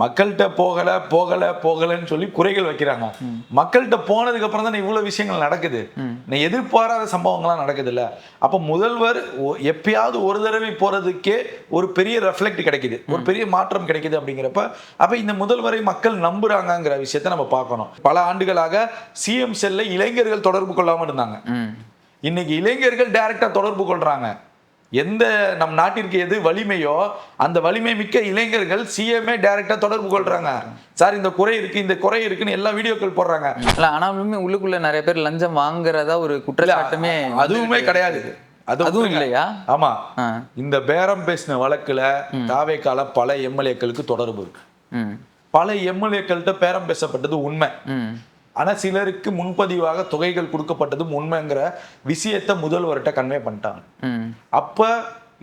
மக்கள்கிட்ட போகலன்னு சொல்லி குறைகள் வைக்கிறாங்க. மக்கள்கிட்ட போனதுக்கு அப்புறம் தான் இவ்வளவு விஷயங்கள் நடக்குது. எதிர்பாராத சம்பவங்கள்லாம் நடக்குது இல்ல. அப்ப முதல்வர் எப்பயாவது ஒரு தடவை போறதுக்கே ஒரு பெரிய ரெஃப்ளெக்ட் கிடைக்குது, ஒரு பெரிய மாற்றம் கிடைக்குது. அப்படிங்கிறப்ப அப்ப இந்த முதல்வரை மக்கள் நம்புறாங்கிற விஷயத்தை நம்ம பார்க்கணும். பல ஆண்டுகளாக சிஎம் செல்ல இளைஞர்கள் தொடர்பு கொள்ளாம இருந்தாங்க. இன்னைக்கு இளைஞர்கள் டைரக்டா தொடர்பு கொள்றாங்க. எந்த நம் நாட்டிற்கு எது வலிமையோ அந்த வலிமை மிக்க இளைஞர்கள் சிஎம்ஏ டைரக்டா தொடர்பு கொள்றாங்க. சார் இந்த குறை இருக்கு, இந்த குறை இருக்குன்னு எல்லா வீடியோக்கள் போடுறாங்க. ஆனாலுமே உள்ளுக்குள்ள நிறைய பேர் லஞ்சம் வாங்குறதா ஒரு குற்றச்சாட்டுமே அதுவுமே கிடையாது. அதுவும் இல்லையா? ஆமா, இந்த பேரம் பேசின வழக்குல தாவேக்கால பல எம்எல்ஏக்களுக்கு தொடர்பு இருக்கு. பல எம்எல்ஏக்கள்கிட்ட பேரம் பேசப்பட்டது உண்மை. ஆனா சிலருக்கு முன்பதிவாக தொகைகள் கொடுக்கப்பட்டதும் உண்மைங்கிற விஷயத்த முதல்வர்கிட்ட கன்வே பண்ணிட்டாங்க. அப்ப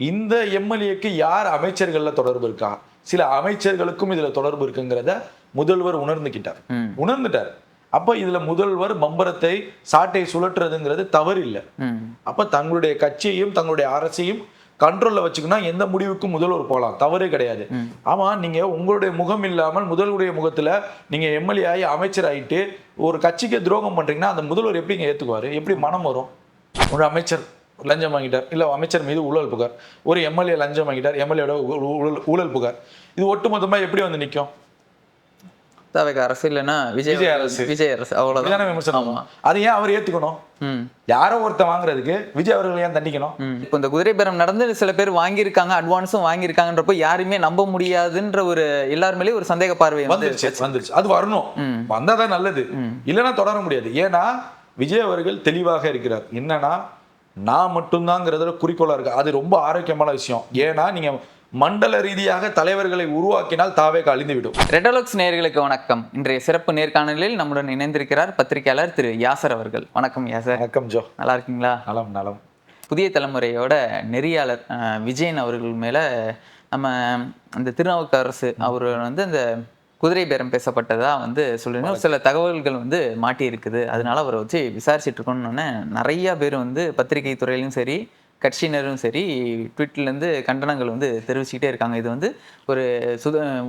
இந்த எம்எல்ஏக்கு யார் அமைச்சர்கள்ல தொடர்பு இருக்கா, சில அமைச்சர்களுக்கும் இதுல தொடர்பு இருக்குங்கிறத முதல்வர் உணர்ந்துட்டார். அப்ப இதுல முதல்வர் பம்பரத்தை சாட்டை சுழற்றுறதுங்கிறது தவறு இல்லை. அப்ப தங்களுடைய கட்சியையும் தங்களுடைய அரசையும் கண்ட்ரோல்ல வச்சுக்கணும். எந்த முடிவுக்கும் முதல்வர் போகலாம், தவறே கிடையாது. ஆமா, நீங்க உங்களுடைய முகம் இல்லாமல் முதல்வருடைய முகத்துல நீங்க எம்எல்ஏ ஆகி அமைச்சர் ஆகிட்டு ஒரு கட்சிக்கு துரோகம் பண்றீங்கன்னா அந்த முதல்வர் எப்படிங்க ஏத்துக்குவாரு? எப்படி மனம் வரும்? ஒரு அமைச்சர் லஞ்சம் வாங்கிட்டார், இல்ல அமைச்சர் மீது ஊழல் புகார், ஒரு எம்எல்ஏ லஞ்சம் வாங்கிட்டார், எம்எல்ஏட ஊழல் புகார், இது ஒட்டுமொத்தமா எப்படி வந்து நிற்கும்? தாவேக்கா அரசு இல்லைன்னா விஜய் அரசு, அவ்வளவுதான் விமர்சனம். அதை ஏன் அவர் ஏத்துக்கணும்? யாரோ ஒருத்தர் வாங்குறதுக்கு விஜய் அவர்கள் ஏன் தண்டிக்கணும்? இப்போ இந்த குதிரை பேரம் நடந்து சில பேர் வாங்கியிருக்காங்க, அட்வான்ஸும் வாங்கியிருக்காங்கன்றப்போ யாருமே நம்ப முடியாதுன்ற ஒரு எல்லார் மேலேயும் ஒரு சந்தேக பார்வை வந்துருச்சு. அது வரணும், வந்தாதான் நல்லது, இல்லைன்னா தொடர முடியாது. ஏன்னா விஜய் அவர்கள் தெளிவாக இருக்கிறார். என்னன்னா நான் மட்டும்தாங்கிறதுல குறிக்கோளா இருக்கு. அது ரொம்ப ஆரோக்கியமான விஷயம். ஏன்னா நீங்க மண்டல ரீதியாக தலைவர்களை உருவாக்கினால் தாவேக்கா அழிந்துவிடும். ரெடலக்ஸ் நேயர்களுக்கு வணக்கம். இன்றைய சிறப்பு நேர்காணலில் நம்முடன் இணைந்திருக்கிறார் பத்திரிகையாளர் திரு யாசர் அவர்கள். வணக்கம் யாசர். வணக்கம் ஜோ. நல்லா இருக்கீங்களா? நலம். புதிய தலைமுறையோட நெறியாளர் விஜயன் அவர்கள் மேல நம்ம அந்த திருநாவுக்கரசு அவர் வந்து அந்த குதிரை பேரம் பேசப்பட்டதா சொல்லிருந்தோம். சில தகவல்கள் மாட்டி இருக்குது, அதனால அவரை வச்சு விசாரிச்சுட்டு இருக்கோம்னு நிறைய பேர் பத்திரிகை துறையிலும் சரி கட்சியினரும் சரி ட்விட்டர்லேருந்து கண்டனங்கள் தெரிவிச்சுக்கிட்டே இருக்காங்க. இது ஒரு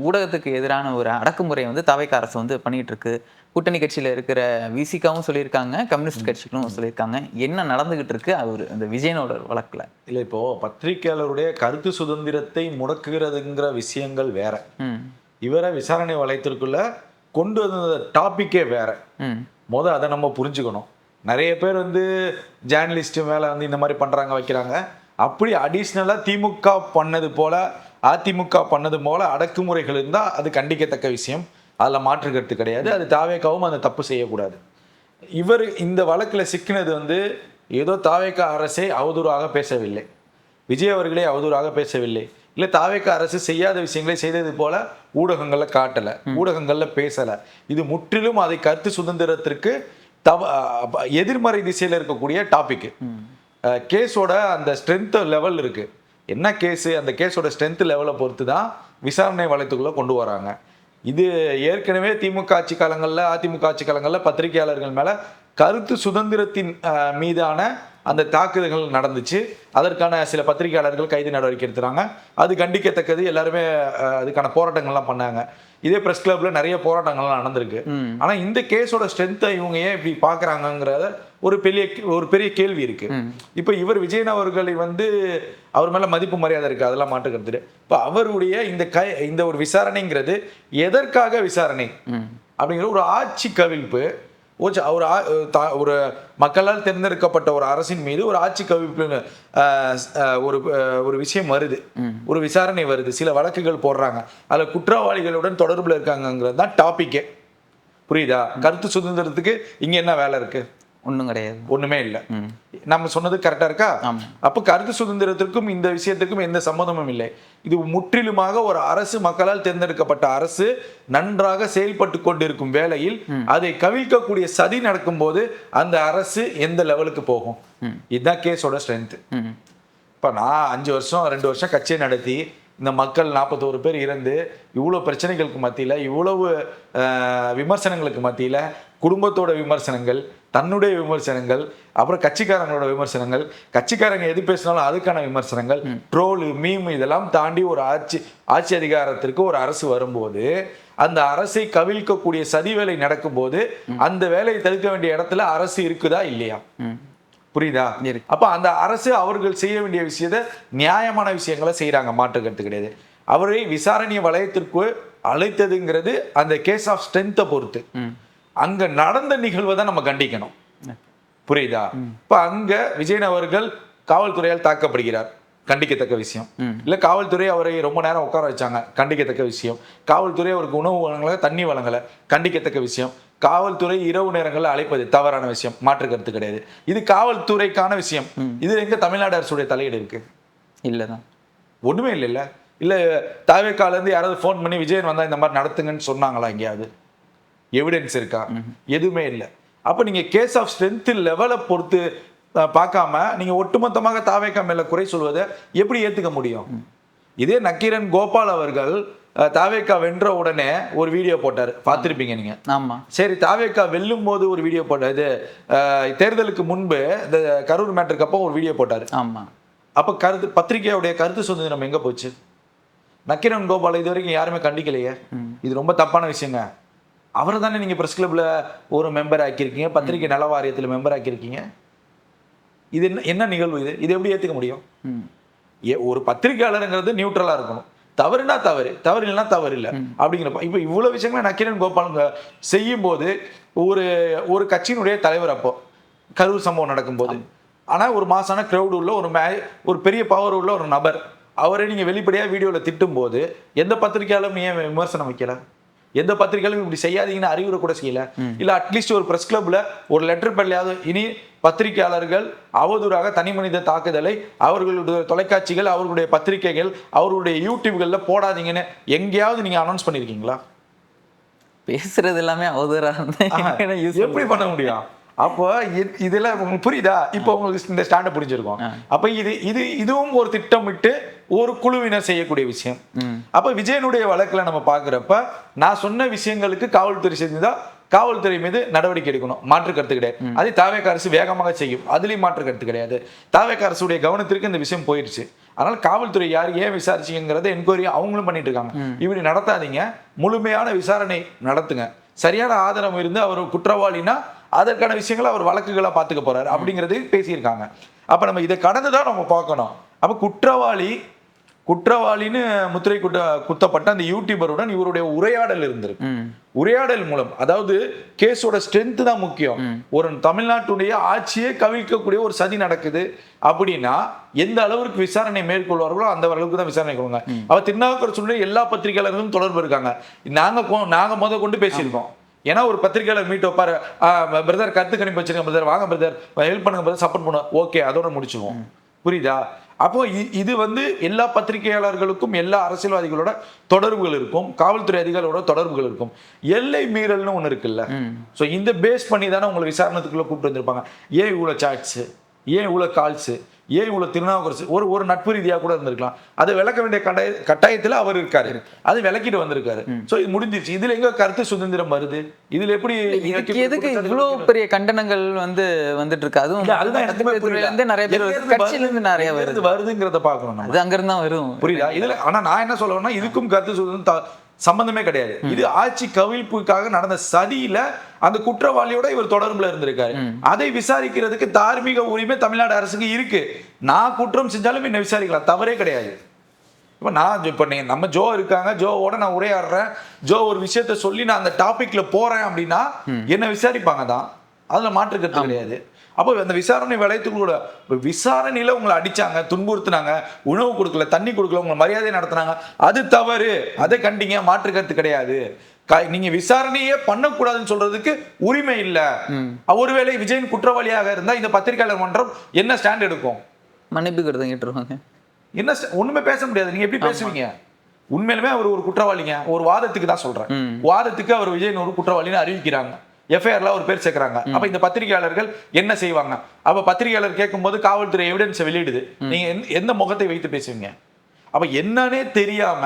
ஊடகத்துக்கு எதிரான ஒரு அடக்குமுறை தாவேக்கா அரசு பண்ணிட்டு இருக்கு. கூட்டணி கட்சியில் இருக்கிற விசிகாவும் சொல்லியிருக்காங்க, கம்யூனிஸ்ட் கட்சிகளும் சொல்லியிருக்காங்க. என்ன நடந்துகிட்டு இருக்கு அவர் அந்த விஜயனோட வழக்குல? இல்லை, இப்போ பத்திரிகையாளருடைய கருத்து சுதந்திரத்தை முடக்குகிறதுங்கிற விஷயங்கள் வேற, இவரை விசாரணை வளையத்திற்குள்ள கொண்டு வந்த டாபிக்கே வேற. அதை நம்ம புரிஞ்சுக்கணும். நிறைய பேர் ஜேர்னலிஸ்ட் மேலே இந்த மாதிரி பண்ணுறாங்க, வைக்கிறாங்க. அப்படி அடிஷ்னலாக திமுக பண்ணது போல அதிமுக பண்ணது போல அடக்குமுறைகள் இருந்தால் அது கண்டிக்கத்தக்க விஷயம், அதில் மாற்று கருத்து கிடையாது. அது தாவேக்காவும் அந்த தப்பு செய்யக்கூடாது. இவர் இந்த வழக்கில் சிக்கினது ஏதோ தாவேக்கா அரசை அவதூறாக பேசவில்லை, விஜய் அவர்களே அவதூறாக பேசவில்லை, இல்லை தாவேக்கா அரசு செய்யாத விஷயங்களை செய்தது போல ஊடகங்களில் காட்டலை, ஊடகங்களில் பேசலை. இது முற்றிலும் அதை கருத்து சுதந்திரத்திற்கு எதிர்மறை திசையில் இருக்கக்கூடிய டாபிக். கேஸோட அந்த ஸ்ட்ரென்த் லெவல் இருக்கு. என்ன கேஸு, அந்த கேஸோட ஸ்ட்ரென்த் லெவலை பொறுத்து தான் விசாரணை வளையத்துக்குள்ள கொண்டு வராங்க. இது ஏற்கனவே திமுக ஆட்சி காலங்களில் அதிமுக ஆட்சி காலங்களில் பத்திரிகையாளர்கள் மேல கருத்து சுதந்திரத்தின் மீதான அந்த தாக்குதல்கள் நடந்துச்சு. அதற்கான சில பத்திரிகையாளர்கள் கைது நடவடிக்கை எடுத்துறாங்க. அது கண்டிக்கத்தக்கது. எல்லாருமே அதுக்கான போராட்டங்கள்லாம் பண்ணாங்க. இதே பிரஸ் கிளப்ல நிறைய போராட்டங்கள்லாம் நடந்திருக்கு. ஆனா இந்த கேஸோட ஸ்ட்ரென்த்தை இவங்க ஏன் இப்படி பாக்குறாங்கிறத ஒரு பெரிய கேள்வி இருக்கு. இப்ப இவர் விஜயன் அவர்களை அவர் மேல மதிப்பு மரியாதை இருக்கு, அதெல்லாம் மாற்றுக்கிறது. இப்ப அவருடைய இந்த ஒரு விசாரணைங்கிறது எதற்காக விசாரணை அப்படிங்கிற ஒரு ஆட்சி கவிழ்ப்பு, ஒரு மக்களால் தேர்ந்தெடுக்கப்பட்ட ஒரு அரசின் மீது ஒரு ஆட்சி கவிழ்ப்புன்னு ஒரு விஷயம் வருது, ஒரு விசாரணை வருது, சில வழக்குகள் போடுறாங்க, அதுல குற்றவாளிகளுடன் தொடர்புல இருக்காங்கிறது தான் டாபிக்கே. புரியுதா? கருத்து சுதந்திரத்துக்கு இங்க என்ன வேலை இருக்கு? ஒன்றும் கிடையாது, ஒண்ணுமே இல்லை. நம்ம சொன்னது கரெக்டா இருக்கா? அப்ப கருத்து சுதந்திரத்திற்கும் இந்த விஷயத்துக்கும் எந்த சம்மதமும் இல்லை. இது முற்றிலுமாக ஒரு அரசு, மக்களால் தேர்ந்தெடுக்கப்பட்ட அரசு நன்றாக செயல்பட்டு கொண்டிருக்கும் வேளையில் அதை கவிழ்க்கக்கூடிய சதி நடக்கும் போது அந்த அரசு எந்த லெவலுக்கு போகும்? இதுதான் கேஸோட ஸ்ட்ரென்த். இப்ப நான் 5 வருஷம் 2 வருஷம் கட்சியை நடத்தி இந்த மக்கள் 41 பேர் இறந்து இவ்வளோ பிரச்சனைகளுக்கு மத்தியில், இவ்வளவு விமர்சனங்களுக்கு மத்தியில் குடும்பத்தோட விமர்சனங்கள், தன்னுடைய விமர்சனங்கள், அப்புறம் கட்சிக்காரங்களோட விமர்சனங்கள், கட்சிக்காரங்க எது பேசினாலும் அதுக்கான விமர்சனங்கள், ட்ரோலு, மீம் இதெல்லாம் தாண்டி ஒரு ஆட்சி அதிகாரத்திற்கு ஒரு அரசு வரும்போது அந்த அரசை கவிழ்க்கக்கூடிய சதி வேலை நடக்கும்போது அந்த வேலையை தடுக்க வேண்டிய இடத்துல அரசு இருக்குதா இல்லையா? புரியுதா? அப்ப அந்த அரசு அவர்கள் செய்ய வேண்டிய விஷயத்த நியாயமான விஷயங்களை செய்யறாங்க, மாற்று கருத்து கிடையாது. அவரை விசாரணை வளையத்திற்கு அழைத்ததுங்கிறது அந்த கேஸ் ஆஃப் ஸ்ட்ரென்த்தை பொறுத்து. அங்க நடந்த நிகழ்வை தான் நம்ம கண்டிக்கணும். புரியுதா? இப்ப அங்க விஜயன் அவர்கள் காவல்துறையால் தாக்கப்படுகிறார், கண்டிக்கத்தக்க விஷயம். இல்ல காவல்துறை அவரை ரொம்ப நேரம் உட்கார வச்சாங்க, கண்டிக்கத்தக்க விஷயம். காவல்துறை அவருக்கு உணவு வழங்கல, தண்ணி வழங்கல, கண்டிக்கத்தக்க விஷயம். காவல்துறை இரவு நேரங்களில் அழைப்பது தவறான விஷயம், மாற்று கருத்து கிடையாது. இது காவல்துறைக்கான விஷயம். இது எங்க தமிழ்நாடு அரசுடைய தலையீடு இருக்கு? இல்லதான், ஒண்ணுமே இல்லைல்ல. இல்ல தாவேக்கால இருந்து யாராவது போன் பண்ணி விஜயன் வந்தா இந்த மாதிரி நடத்துங்கன்னு சொன்னாங்களா? எங்கேயாவது எவிடன்ஸ் இருக்கா? எதுவுமே இல்லை. அப்ப நீங்க கேஸ் ஆஃப் ஸ்ட்ரென்த் லெவலை பொறுத்து பார்க்காம நீங்க ஒட்டுமொத்தமாக தாவேக்கா மேல குறை சொல்வதை எப்படி ஏத்துக்க முடியும்? இதே நக்கீரன் கோபால் அவர்கள் தாவேக்கா வென்ற உடனே ஒரு வீடியோ போட்டாரு, பார்த்திருப்பீங்க நீங்க. ஆமா, சரி. தாவேக்கா வெல்லும் போது ஒரு வீடியோ போட்டாரு, இது தேர்தலுக்கு முன்பு இந்த கரூர் மேட்டருக்கு அப்போ ஒரு வீடியோ போட்டாரு. ஆமா. அப்ப பத்திரிகையுடைய கருத்து சுதந்திரம் எங்க போச்சு? நக்கீரன் கோபால் இது வரைக்கும் யாருமே கண்டிக்கலையே. இது ரொம்ப தப்பான விஷயங்க. அவரை தானே நீங்க பிரஸ் கிளப்ல ஒரு மெம்பர் ஆக்கியிருக்கீங்க, பத்திரிகை நல வாரியத்தில் மெம்பர் ஆக்கியிருக்கீங்க. இது என்ன நிகழ்வு? இது எப்படி ஏத்துக்க முடியும்? ஒரு பத்திரிகையாளருங்கிறது நியூட்ரலா இருக்கணும். தவறுனா தவறு, தவறு இல்லைன்னா தவறு இல்லை அப்படிங்கிறப்ப இப்ப இவ்வளவு விஷயங்களை நக்கீரன் கோபால் செய்யும் போது ஒரு கட்சியினுடைய தலைவர் அப்போ கரூர் சம்பவம் நடக்கும்போது, ஆனா ஒரு மாசான கிரௌடு உள்ள ஒரு பெரிய பவர் உள்ள ஒரு நபர், அவரை நீங்க வெளிப்படையா வீடியோல திட்டும் போது எந்த பத்திரிகையாலும் ஏன் விமர்சனம் வைக்கல? எந்த பத்திரிகையாலும் இப்படி செய்யாதீங்கன்னு அறிவுரை கூட செய்யல? இல்ல அட்லீஸ்ட் ஒரு பிரஸ் கிளப்ல ஒரு லெட்டர் பண்ணலையாவது இனி பத்திரிகையாளர்கள் அவதூறாக தனி மனித தாக்குதலை அவர்களுடைய தொலைக்காட்சிகள், அவர்களுடைய பத்திரிகைகள், அவர்களுடைய யூடியூப்கள்ல போடாதீங்கன்னு எங்கேயாவது நீங்க அனௌன்ஸ் பண்ணிருக்கீங்களா? பேசுறது எல்லாமே அவதூறா எப்படி பண்ண முடியும்? அப்போ இதுல உங்களுக்கு புரியுதா? இப்போ உங்களுக்கு இந்த ஸ்டாண்டை புரிஞ்சிருக்கும். அப்ப இதுவும் ஒரு திட்டமிட்டு ஒரு குழுவினர் செய்யக்கூடிய விஷயம். அப்ப விஜயனுடைய வழக்குல நம்ம பாக்குறப்ப நான் சொன்ன விஷயங்களுக்கு காவல்துறை செஞ்சுதா காவல்துறை மீது நடவடிக்கை எடுக்கணும், மாற்று கருத்து கிடையாது. அதை தாவேக்கா அரசு வேகமாக செய்யும், அதுலயும் மாற்று கருத்து கிடையாது. தாவேக்கா அரசுடைய கவனத்திற்கு இந்த விஷயம் போயிடுச்சு. அதனால காவல்துறை யார் ஏன் விசாரிச்சீங்கிறத என்கொயரி அவங்களும் பண்ணிட்டு இருக்காங்க. இப்படி நடத்தாதீங்க, முழுமையான விசாரணை நடத்துங்க. சரியான ஆதாரம் இருந்து அவர் குற்றவாளினா அதற்கான விஷயங்களை அவர் வழக்குகளா பாத்துக்க போறாரு அப்படிங்கறது பேசியிருக்காங்க. அப்ப நம்ம இதை கடந்துதான் நம்ம பார்க்கணும். அப்ப குற்றவாளின்னு முத்திரை குத்தப்பட்ட அந்த யூடியூபருடன் இவருடைய உரையாடல் இருந்திருக்கு. உரையாடல் மூலம், அதாவது கேஸோட ஸ்ட்ரென்த் தான் முக்கியம். ஒரு தமிழ்நாட்டுடைய ஆட்சியே கவிழ்க்கக்கூடிய ஒரு சதி நடக்குது அப்படின்னா எந்த அளவுக்கு விசாரணை மேற்கொள்வார்களோ அந்த அளவுக்கு தான் விசாரணை கொள்ளுங்க. அவ திருநாவுக்கரசு சொல்ல எல்லா பத்திரிகையாளர்களும் தொடர்பு இருக்காங்க. நாங்க முத கொண்டு பேசியிருக்கோம். ஏன்னா ஒரு பத்திரிகையாளர் மீட் வைப்பாரு, பிரதர் கருத்து கணிப்பு வச்சிருக்கேன் பிரதர், வாங்க பிரதர் ஹெல்ப் பண்ணுங்க பிரதர், சப்போர்ட் பண்ணுவோம், ஓகே அதோட முடிச்சுவோம். புரியுதா? அப்போ இது எல்லா பத்திரிகையாளர்களுக்கும் எல்லா அரசியல்வாதிகளோட தொடர்புகள் இருக்கும், காவல்துறை அதிகாரிகளோட தொடர்புகள் இருக்கும். எல்லை மீறல்னு ஒண்ணு இருக்குல்ல. சோ இந்த பேஸ் பண்ணி தானே உங்களை விசாரணத்துக்குள்ள கூப்பிட்டு வந்திருப்பாங்க. ஏன் இவ்வளவு சாட்ஸ், ஏன் இவ்வளவு கால்ஸ், ஏன் இவ்வளவு திருநாவுக்கரசு ஒரு நட்பு ரீதியா கூட இருந்திருக்கலாம். அதை விளக்க வேண்டிய கட்டாயத்துல அவர் இருக்காரு, அது விளக்கிட்டு வந்திருக்காரு. சோ இது முடிஞ்சிருச்சு. இதுல எங்க கருத்து சுதந்திரம் வருது? இதுல எப்படி எதுக்கு இவ்வளவு பெரிய கண்டனங்கள் வந்துட்டு இருக்கு? அதுவும் நிறைய பேர் கட்சியில இருந்து நிறைய வருதுங்கிறத பாக்கணும். அது அங்க இருந்தா வரும், புரியுதா? இதுல ஆனா நான் என்ன சொல்லுவேன்னா, இதுக்கும் கருத்து சுதந்திரம் சம்பந்தமே கிடையாது. இது ஆட்சி கவிழ்ப்புக்காக நடந்த சதியில அந்த குற்றவாளியோட இவர் தொடர்புல இருந்திருக்காரு. அதை விசாரிக்கிறதுக்கு தார்மீக உரிமை தமிழ்நாடு அரசுக்கு இருக்கு. நான் குற்றம் செஞ்சாலும் என்ன விசாரிக்கலாம், தவறே கிடையாது. இப்ப நம்ம ஜோ இருக்காங்க, ஜோவோட நான் உரையாடுறேன், ஜோ ஒரு விஷயத்த சொல்லி நான் அந்த டாபிக்ல போறேன் அப்படின்னா என்ன விசாரிப்பாங்க தான், அதுல மாற்று கருத்து கிடையாது. அப்போ அந்த விசாரணை வளையத்துக்கூட விசாரணையில உங்களை அடிச்சாங்க, துன்புறுத்தினாங்க, உணவு கொடுக்கல, தண்ணி கொடுக்கல, உங்களை மரியாதை நடத்தினாங்க, அது தவறு, அதை கண்டிங்க, மாற்று கருத்து கிடையாது. நீங்க விசாரணையே பண்ணக்கூடாதுன்னு சொல்றதுக்கு உரிமை இல்ல. ஒருவேளை விஜயன் குற்றவாளியாக இருந்தா இந்த பத்திரிகையாளர் மன்றம் என்ன ஸ்டாண்ட் எடுக்கும்? மன்னிப்பு கருத்து கேட்டுருவாங்க. என்ன ஒண்ணுமே பேச முடியாது. நீங்க எப்படி பேசுவீங்க? உண்மையிலுமே அவர் ஒரு குற்றவாளிங்க, ஒரு வாதத்துக்கு தான் சொல்றேன், வாதத்துக்கு அவர் விஜயன் ஒரு குற்றவாளின்னு அறிவிக்கிறாங்க, எஃப்ஐஆர்ல ஒரு பேர் சேர்க்கிறாங்க. அப்ப இந்த பத்திரிகையாளர்கள் என்ன செய்வாங்க? அப்ப பத்திரிகையாளர் கேட்கும் போது காவல்துறை எவிடன்ஸ் வெளியிடுது, நீங்க எந்த முகத்தை வைத்து பேசுவீங்க? அப்ப என்னன்னே தெரியாம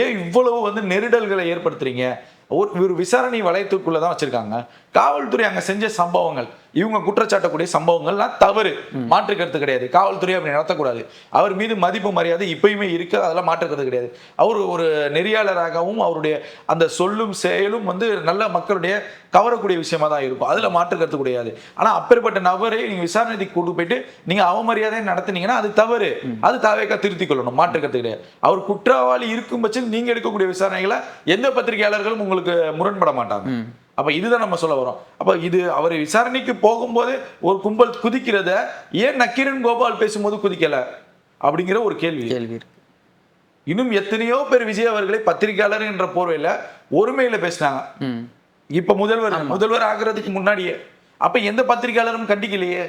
ஏன் இவ்வளவு நெருடல்களை ஏற்படுத்துறீங்க? ஒரு விசாரணை வளையத்துக்குள்ள தான் வச்சிருக்காங்க. காவல்துறை அங்க செஞ்ச சம்பவங்கள், இவங்க குற்றச்சாட்டக்கூடிய சம்பவங்கள்லாம் தவறு, மாற்று கருத்து கிடையாது. காவல்துறை அப்படி நடத்தக்கூடாது. அவர் மீது மதிப்பு மரியாதை இப்பயுமே இருக்கு, அதெல்லாம் மாற்று கருத்து கிடையாது. அவர் ஒரு நெறியாளராகவும் அவருடைய அந்த சொல்லும் செயலும் வந்து நல்ல மக்களுடைய கவரக்கூடிய விஷயமா தான் இருக்கும். அதுல மாற்று கருத்து கிடையாது. ஆனா அப்பேற்பட்ட நபரை நீங்க விசாரணைக்கு கொண்டு போயிட்டு நீங்க அவமரியாதையை நடத்துனீங்கன்னா அது தவறு. அது தாவேக்கா திருத்திக் கொள்ளணும், மாற்று கருத்து கிடையாது. அவர் குற்றவாளி இருக்கும் பட்சத்தில் நீங்க எடுக்கக்கூடிய விசாரணைகளை எந்த பத்திரிகையாளர்களும் உங்களுக்கு முரண்பட மாட்டாங்க. அப்ப இதுதான் நம்ம சொல்ல வரோம். அப்ப இது அவர் விசாரணைக்கு போகும்போது ஒரு கும்பல் குதிக்கிறத ஏன் நக்கீரன் கோபால் பேசும்போது குதிக்கல அப்படிங்கிற ஒரு கேள்வி இருக்கு. இன்னும் எத்தனையோ பேர் விஜய் அவர்களை பத்திரிகையாளர் என்ற போர்வையில ஒருமையில பேசினாங்க. இப்ப முதல்வர் ஆகிறதுக்கு முன்னாடியே அப்ப எந்த பத்திரிகையாளரும் கண்டிக்கலையே.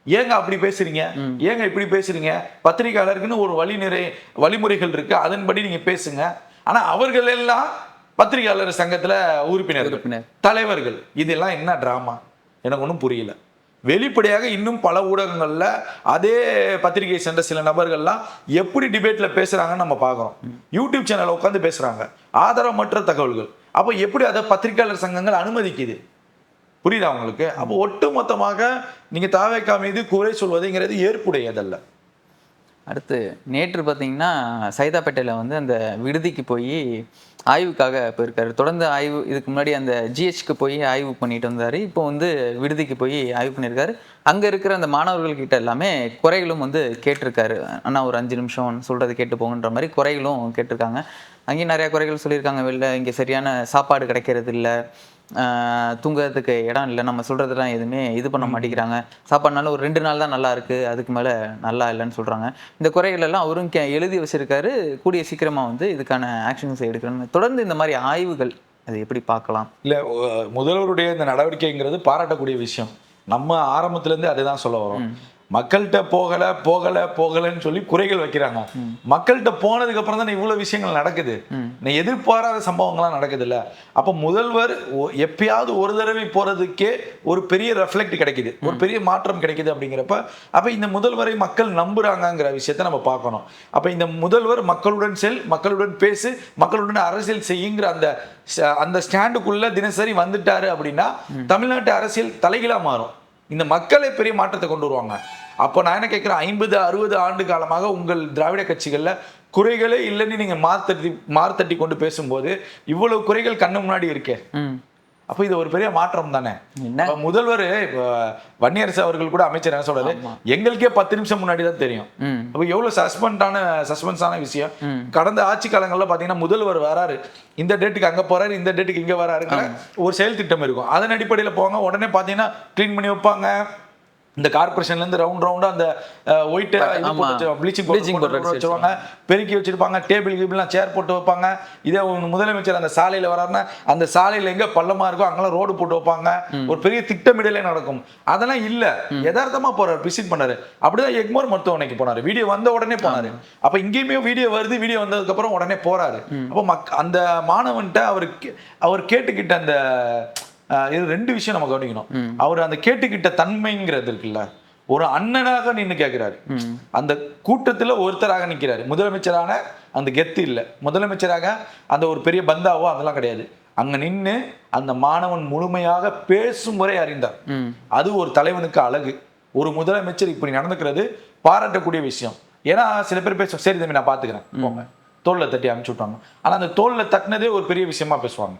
ஏங்க அப்படி பேசுறீங்க, ஏங்க இப்படி பேசுறீங்க? பத்திரிகையாளருக்குன்னு ஒரு வழிமுறைகள் இருக்கு, அதன்படி நீங்க பேசுங்க. ஆனா அவர்கள் எல்லாம் பத்திரிகையாளர் சங்கத்துல உறுப்பினர்கள், தலைவர்கள். இதெல்லாம் என்ன டிராமா? எனக்கு ஒன்றும் புரியல. வெளிப்படையாக இன்னும் பல ஊடகங்கள்ல அதே பத்திரிகை சென்ற சில நபர்கள்லாம் எப்படி டிபேட்ல பேசுறாங்கன்னு நம்ம பார்க்குறோம். யூடியூப் சேனல்ல உட்காந்து பேசுறாங்க, ஆதாரமற்ற தகவல்கள். அப்போ எப்படி அதை பத்திரிகையாளர் சங்கங்கள் அனுமதிக்குது? புரியுதா உங்களுக்கு? அப்போ ஒட்டுமொத்தமாக நீங்க தாவேக்கா மீது குறை சொல்வதுங்கிறது ஏற்புடையதல்ல. அடுத்து நேற்று பார்த்தீங்கன்னா சைதாப்பேட்டையில் வந்து அந்த விடுதிக்கு போய் ஆய்வுக்காக போயிருக்காரு. தொடர்ந்து ஆய்வு, இதுக்கு முன்னாடி அந்த ஜிஹெச்க்கு போய் ஆய்வு பண்ணிட்டு வந்தார். இப்போ வந்து விடுதிக்கு போய் ஆய்வு பண்ணியிருக்காரு. அங்கே இருக்கிற அந்த மாணவர்கள்கிட்ட எல்லாமே குறைகளும் வந்து கேட்டிருக்காரு. அண்ணா ஒரு 5 நிமிஷம் சொல்கிறது கேட்டு போங்கன்ற மாதிரி குறைகளும் கேட்டிருக்காங்க. அங்கேயும் நிறையா குறைகள் சொல்லியிருக்காங்க. வெளில இங்கே சரியான சாப்பாடு கிடைக்கிறது இல்லை, தூங்குறதுக்கு இடம் இல்லை, நம்ம சொல்கிறதெல்லாம் எதுவுமே இது பண்ண மாட்டேங்கிறாங்க, சாப்பாடுனாலும் ஒரு 2 நாள் தான் நல்லா இருக்குது, அதுக்கு மேலே நல்லா இல்லைன்னு சொல்கிறாங்க. இந்த குறைகள் எல்லாம் அவரும் எழுதி வச்சிருக்காரு. கூடிய சீக்கிரமாக வந்து இதுக்கான ஆக்ஷன்ஸ் எடுக்கணும்னு. தொடர்ந்து இந்த மாதிரி ஆய்வுகள் அது எப்படி பார்க்கலாம்? இல்லை, முதல்வருடைய இந்த நடவடிக்கைங்கிறது பாராட்டக்கூடிய விஷயம். நம்ம ஆரம்பத்துலேருந்து அதுதான் சொல்ல வரோம். மக்கள்கிட்ட போகலன்னு சொல்லி குறைகள் வைக்கிறாங்க. மக்கள்கிட்ட போனதுக்கு அப்புறம் தான் இவ்வளவு விஷயங்கள் நடக்குது. எதிர்பாராத சம்பவங்கள்லாம் நடக்குது இல்ல. அப்ப முதல்வர் எப்பயாவது ஒரு தடவை போறதுக்கே ஒரு பெரிய ரெஃப்ளெக்ட் கிடைக்குது, ஒரு பெரிய மாற்றம் கிடைக்குது. அப்படிங்கிறப்ப அப்ப இந்த முதல்வரை மக்கள் நம்புறாங்கிற விஷயத்த நம்ம பார்க்கணும். அப்ப இந்த முதல்வர் மக்களுடன் மக்களுடன் பேசு, மக்களுடன் அரசியல் செய்யுங்கிற அந்த ஸ்டாண்டுக்குள்ள தினசரி வந்துட்டாரு அப்படின்னா தமிழ்நாட்டு அரசியல் தலைகீழா மாறும். இந்த மக்களை பெரிய மாற்றத்தை கொண்டு வருவாங்க. அப்போ நான் என்ன கேட்குறேன், 50-60 ஆண்டு காலமாக உங்கள் திராவிட கட்சிகள்ல குறைகளே இல்லைன்னு நீங்க மார்த்தட்டி கொண்டு பேசும்போது இவ்வளவு குறைகள் கண்ணு முன்னாடி இருக்கே. அப்போ இது ஒரு பெரிய மாற்றம் தானே. முதல்வர் வன்னியரசு அவர்கள் கூட அமைச்சர் என்ன சொல்றாரு, எங்களுக்கே 10 நிமிஷம் முன்னாடி தான் தெரியும். அப்ப எவ்வளவு சஸ்பென்ஸான விஷயம். கடந்த ஆட்சி காலங்கள்ல பாத்தீங்கன்னா முதல்வர் வராரு, இந்த டேட்டுக்கு அங்க போறாரு, இந்த டேட்டுக்கு இங்க வராருங்கிற ஒரு செயல் திட்டம் இருக்கும். அதன் அடிப்படையில் போவாங்க, உடனே பாத்தீங்கன்னா கிளீன் பண்ணி வைப்பாங்க. இந்த கார்பரேஷன்ல இருந்து ரவுண்டா அந்த ஒயிட் ப்ளீச்சிங் பவுடர் வச்சிருவாங்க, பெருக்கி வச்சிருப்பாங்க, டேபிள் கீபிள்லாம் சேர் போட்டு வைப்பாங்க. இதே முதலமைச்சர் அந்த சாலையில வராருன்னா அந்த சாலையில எங்க பள்ளமா இருக்கோ அங்கெல்லாம் ரோடு போட்டு வைப்பாங்க. ஒரு பெரிய திட்டமிடலே நடக்கும். அதெல்லாம் இல்ல, யதார்த்தமா போறாரு, விசிட் பண்ணாரு. அப்படிதான் எக்மோர் மருத்துவமனைக்கு போனாரு, வீடியோ வந்த உடனே போனாரு. அப்ப இங்கேயுமே வீடியோ வருது, வீடியோ வந்ததுக்கு அப்புறம் உடனே போறாரு. அப்ப அந்த மாணவன்கிட்ட அவர் கேட்டுக்கிட்ட அந்த இது 2 விஷயம் நம்ம கவனிக்கணும். அவர் அந்த கேட்டுக்கிட்ட தன்மைங்கிறது இருக்குல்ல, ஒரு அண்ணனாக நின்று கேட்கிறாரு. அந்த கூட்டத்துல ஒருத்தராக நிற்கிறாரு. முதலமைச்சரான அந்த கெத்து இல்ல, முதலமைச்சராக அந்த ஒரு பெரிய பந்தாவோ அதெல்லாம் கிடையாது. அங்க நின்று அந்த மாணவன் முழுமையாக பேசும் முறை அறிந்தார். அது ஒரு தலைவனுக்கு அழகு. ஒரு முதலமைச்சர் இப்படி நடந்துக்கிறது பாராட்டக்கூடிய விஷயம். ஏன்னா சில பேர் பேசும், சரி தம்பி நான் பாத்துக்கிறேன் போங்க, தோல்ல தட்டி அனுப்பிச்சு விட்டாங்க. ஆனா அந்த தோல்ல தட்டினதே ஒரு பெரிய விஷயமா பேசுவாங்க.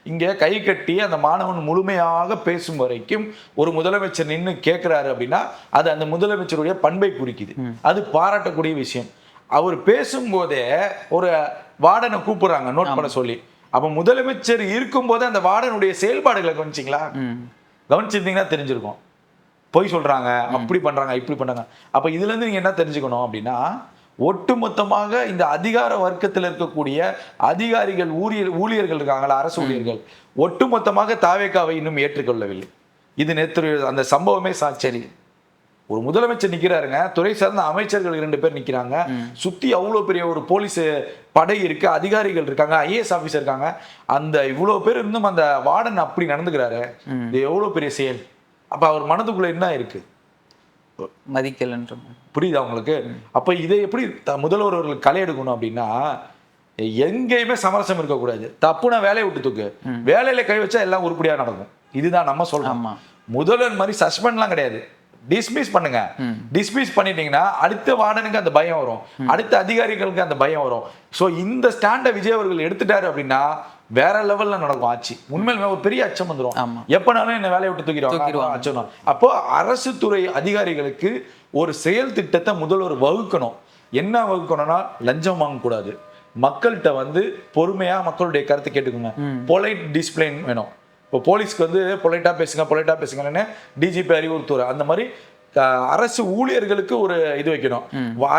இங்க கை கட்டி அந்த மாணவன் முழுமையாக பேசும் வரைக்கும் ஒரு முதலமைச்சர் நின்று கேட்கிறாரு அப்படின்னா அது அந்த முதலமைச்சருடைய பண்பை குறிக்குது. அது பாராட்டக்கூடிய விஷயம். அவர் பேசும்போதே ஒரு வார்டனை கூப்பிடுறாங்க நோட் பண்ண சொல்லி. அப்ப முதலமைச்சர் இருக்கும் போது அந்த வார்டனுடைய செயல்பாடுகளை கவனிச்சிங்களா? கவனிச்சிருந்தீங்கன்னா தெரிஞ்சிருக்கும். பொய் சொல்றாங்க, அப்படி பண்றாங்க, இப்படி பண்றாங்க. அப்ப இதுல இருந்து நீங்க என்ன தெரிஞ்சுக்கணும் அப்படின்னா, ஒட்டுமொத்தமாக இந்த அதிகார வர்க்கத்தில் இருக்கக்கூடிய அதிகாரிகள், ஊழியர்கள் இருக்காங்களா, அரசு ஊழியர்கள், ஒட்டுமொத்தமாக தாவேக்காவை இன்னும் ஏற்றுக்கொள்ளவில்லை. இது நேற்று அந்த சம்பவமே சாட்சி. ஒரு முதலமைச்சர் நிக்கிறாருங்க, துறை சார்ந்த அமைச்சர்கள் 2 பேர் நிக்கிறாங்க, சுத்தி அவ்வளவு பெரிய ஒரு போலீஸ் படை இருக்கு, அதிகாரிகள் இருக்காங்க, ஐஏஎஸ் ஆபீசர் இருக்காங்க. அந்த இவ்வளவு பேர் இருந்தும் அந்த வார்டன் அப்படி நடந்துக்கிறாரு. இது எவ்வளவு பெரிய செயல். அப்ப அவர் மனதுக்குள்ள என்ன இருக்கு? மதிக்கலன்ற. புரியுதா உங்களுக்கு? அப்ப இதை எப்படி முதல்வர் அவர்கள் களை எடுக்கணும் அப்படின்னா, எங்கேயுமே சமரசம் இருக்கக்கூடாது. தப்புனா வேலையை விட்டு தூக்கு, வேலையில கை வச்சா எல்லாம் உருப்படியா நடக்கும். இதுதான் நம்ம சொல்றோம். முதல்வர் மாதிரி சஸ்பெண்ட்லாம் கிடையாது, டிஸ்மிஸ் பண்ணுங்க. டிஸ்மிஸ் பண்ணிட்டீங்கன்னா அடுத்த வார்டனுக்கு அந்த பயம் வரும், அடுத்த அதிகாரிகளுக்கு அந்த பயம் வரும். ஸோ இந்த ஸ்டாண்டை விஜய் அவர்கள் எடுத்துட்டாரு அப்படின்னா வேற லெவல்ல நடக்கும் ஆட்சி. உண்மையிலுமே ஒரு பெரிய அச்சம் வந்துடும், எப்பனாலும் என்ன வேலையை விட்டு தூக்கிடுவாங்க அச்சம். அப்போ அரசு துறை அதிகாரிகளுக்கு ஒரு செயல் திட்டத்தை முதல்வர் வகுக்கணும். என்ன வகுக்கணும்னா, லஞ்சம் வாங்கக்கூடாது, மக்கள்கிட்ட வந்து பொறுமையா மக்களுடைய கருத்தை கேட்டுக்கோங்க, பொலைட் டிசிப்ளின் வேணும். இப்போ போலீஸ்க்கு வந்து பொலைட்டா பேசுங்கன்னு டிஜிபி அறிவுறுத்துவார். அந்த மாதிரி அரசு ஊழியர்களுக்கு ஒரு இது வைக்கணும்.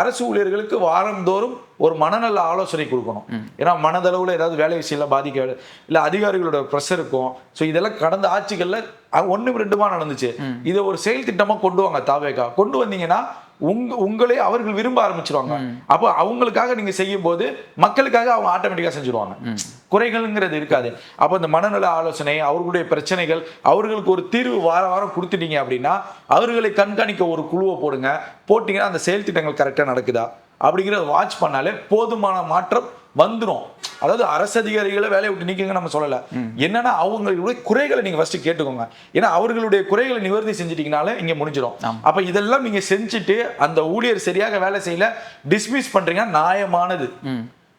அரசு ஊழியர்களுக்கு வாரந்தோறும் ஒரு மனநல ஆலோசனை கொடுக்கணும். ஏன்னா மனதளவுல ஏதாவது வேலை விஷயம் பாதிக்க இல்லை அதிகாரிகளோட ப்ரெஷர் இருக்கும். ஸோ இதெல்லாம் கடந்த ஆட்சிகள்ல 1-2 நடந்துச்சு. இதை ஒரு செயல் திட்டமா கொண்டு வாங்க. தாவேகா கொண்டு வந்தீங்கன்னா உங்களே அவர்கள் விரும்ப ஆரம்பிச்சிருவாங்க. அப்போ அவங்களுக்காக நீங்க செய்யும் போது மக்களுக்காக அவங்க ஆட்டோமேட்டிக்கா செஞ்சிருவாங்க, குறைகள்ங்கிறது இருக்காது. அப்போ இந்த மனநல ஆலோசனை, அவர்களுடைய பிரச்சனைகள், அவர்களுக்கு ஒரு தீர்வு வாரம் கொடுத்துட்டீங்க அப்படின்னா அவர்களை கண்காணிக்க ஒரு குழுவை போடுங்க. போட்டீங்கன்னா அந்த செயல் திட்டங்கள் கரெக்டா நடக்குதா அப்படிங்கிறத வாட்ச் பண்ணாலே போதுமான மாற்றம் வந்துடும். அதாவது அரசு அதிகாரிகளை வேலையை விட்டு நீக்குங்க நம்ம சொல்லல, என்னன்னா அவங்களுடைய குறைகளை நீங்க ஃபர்ஸ்ட் கேட்டுக்கோங்க. ஏன்னா அவர்களுடைய குறைகளை நிவர்த்தி செஞ்சிட்டீங்கனாலே இங்க முடிஞ்சிடும். அப்ப இதெல்லாம் நீங்க செஞ்சுட்டு அந்த ஊழியர் சரியாக வேலை செய்யல டிஸ்மிஸ் பண்றீங்க, நியாயமானது.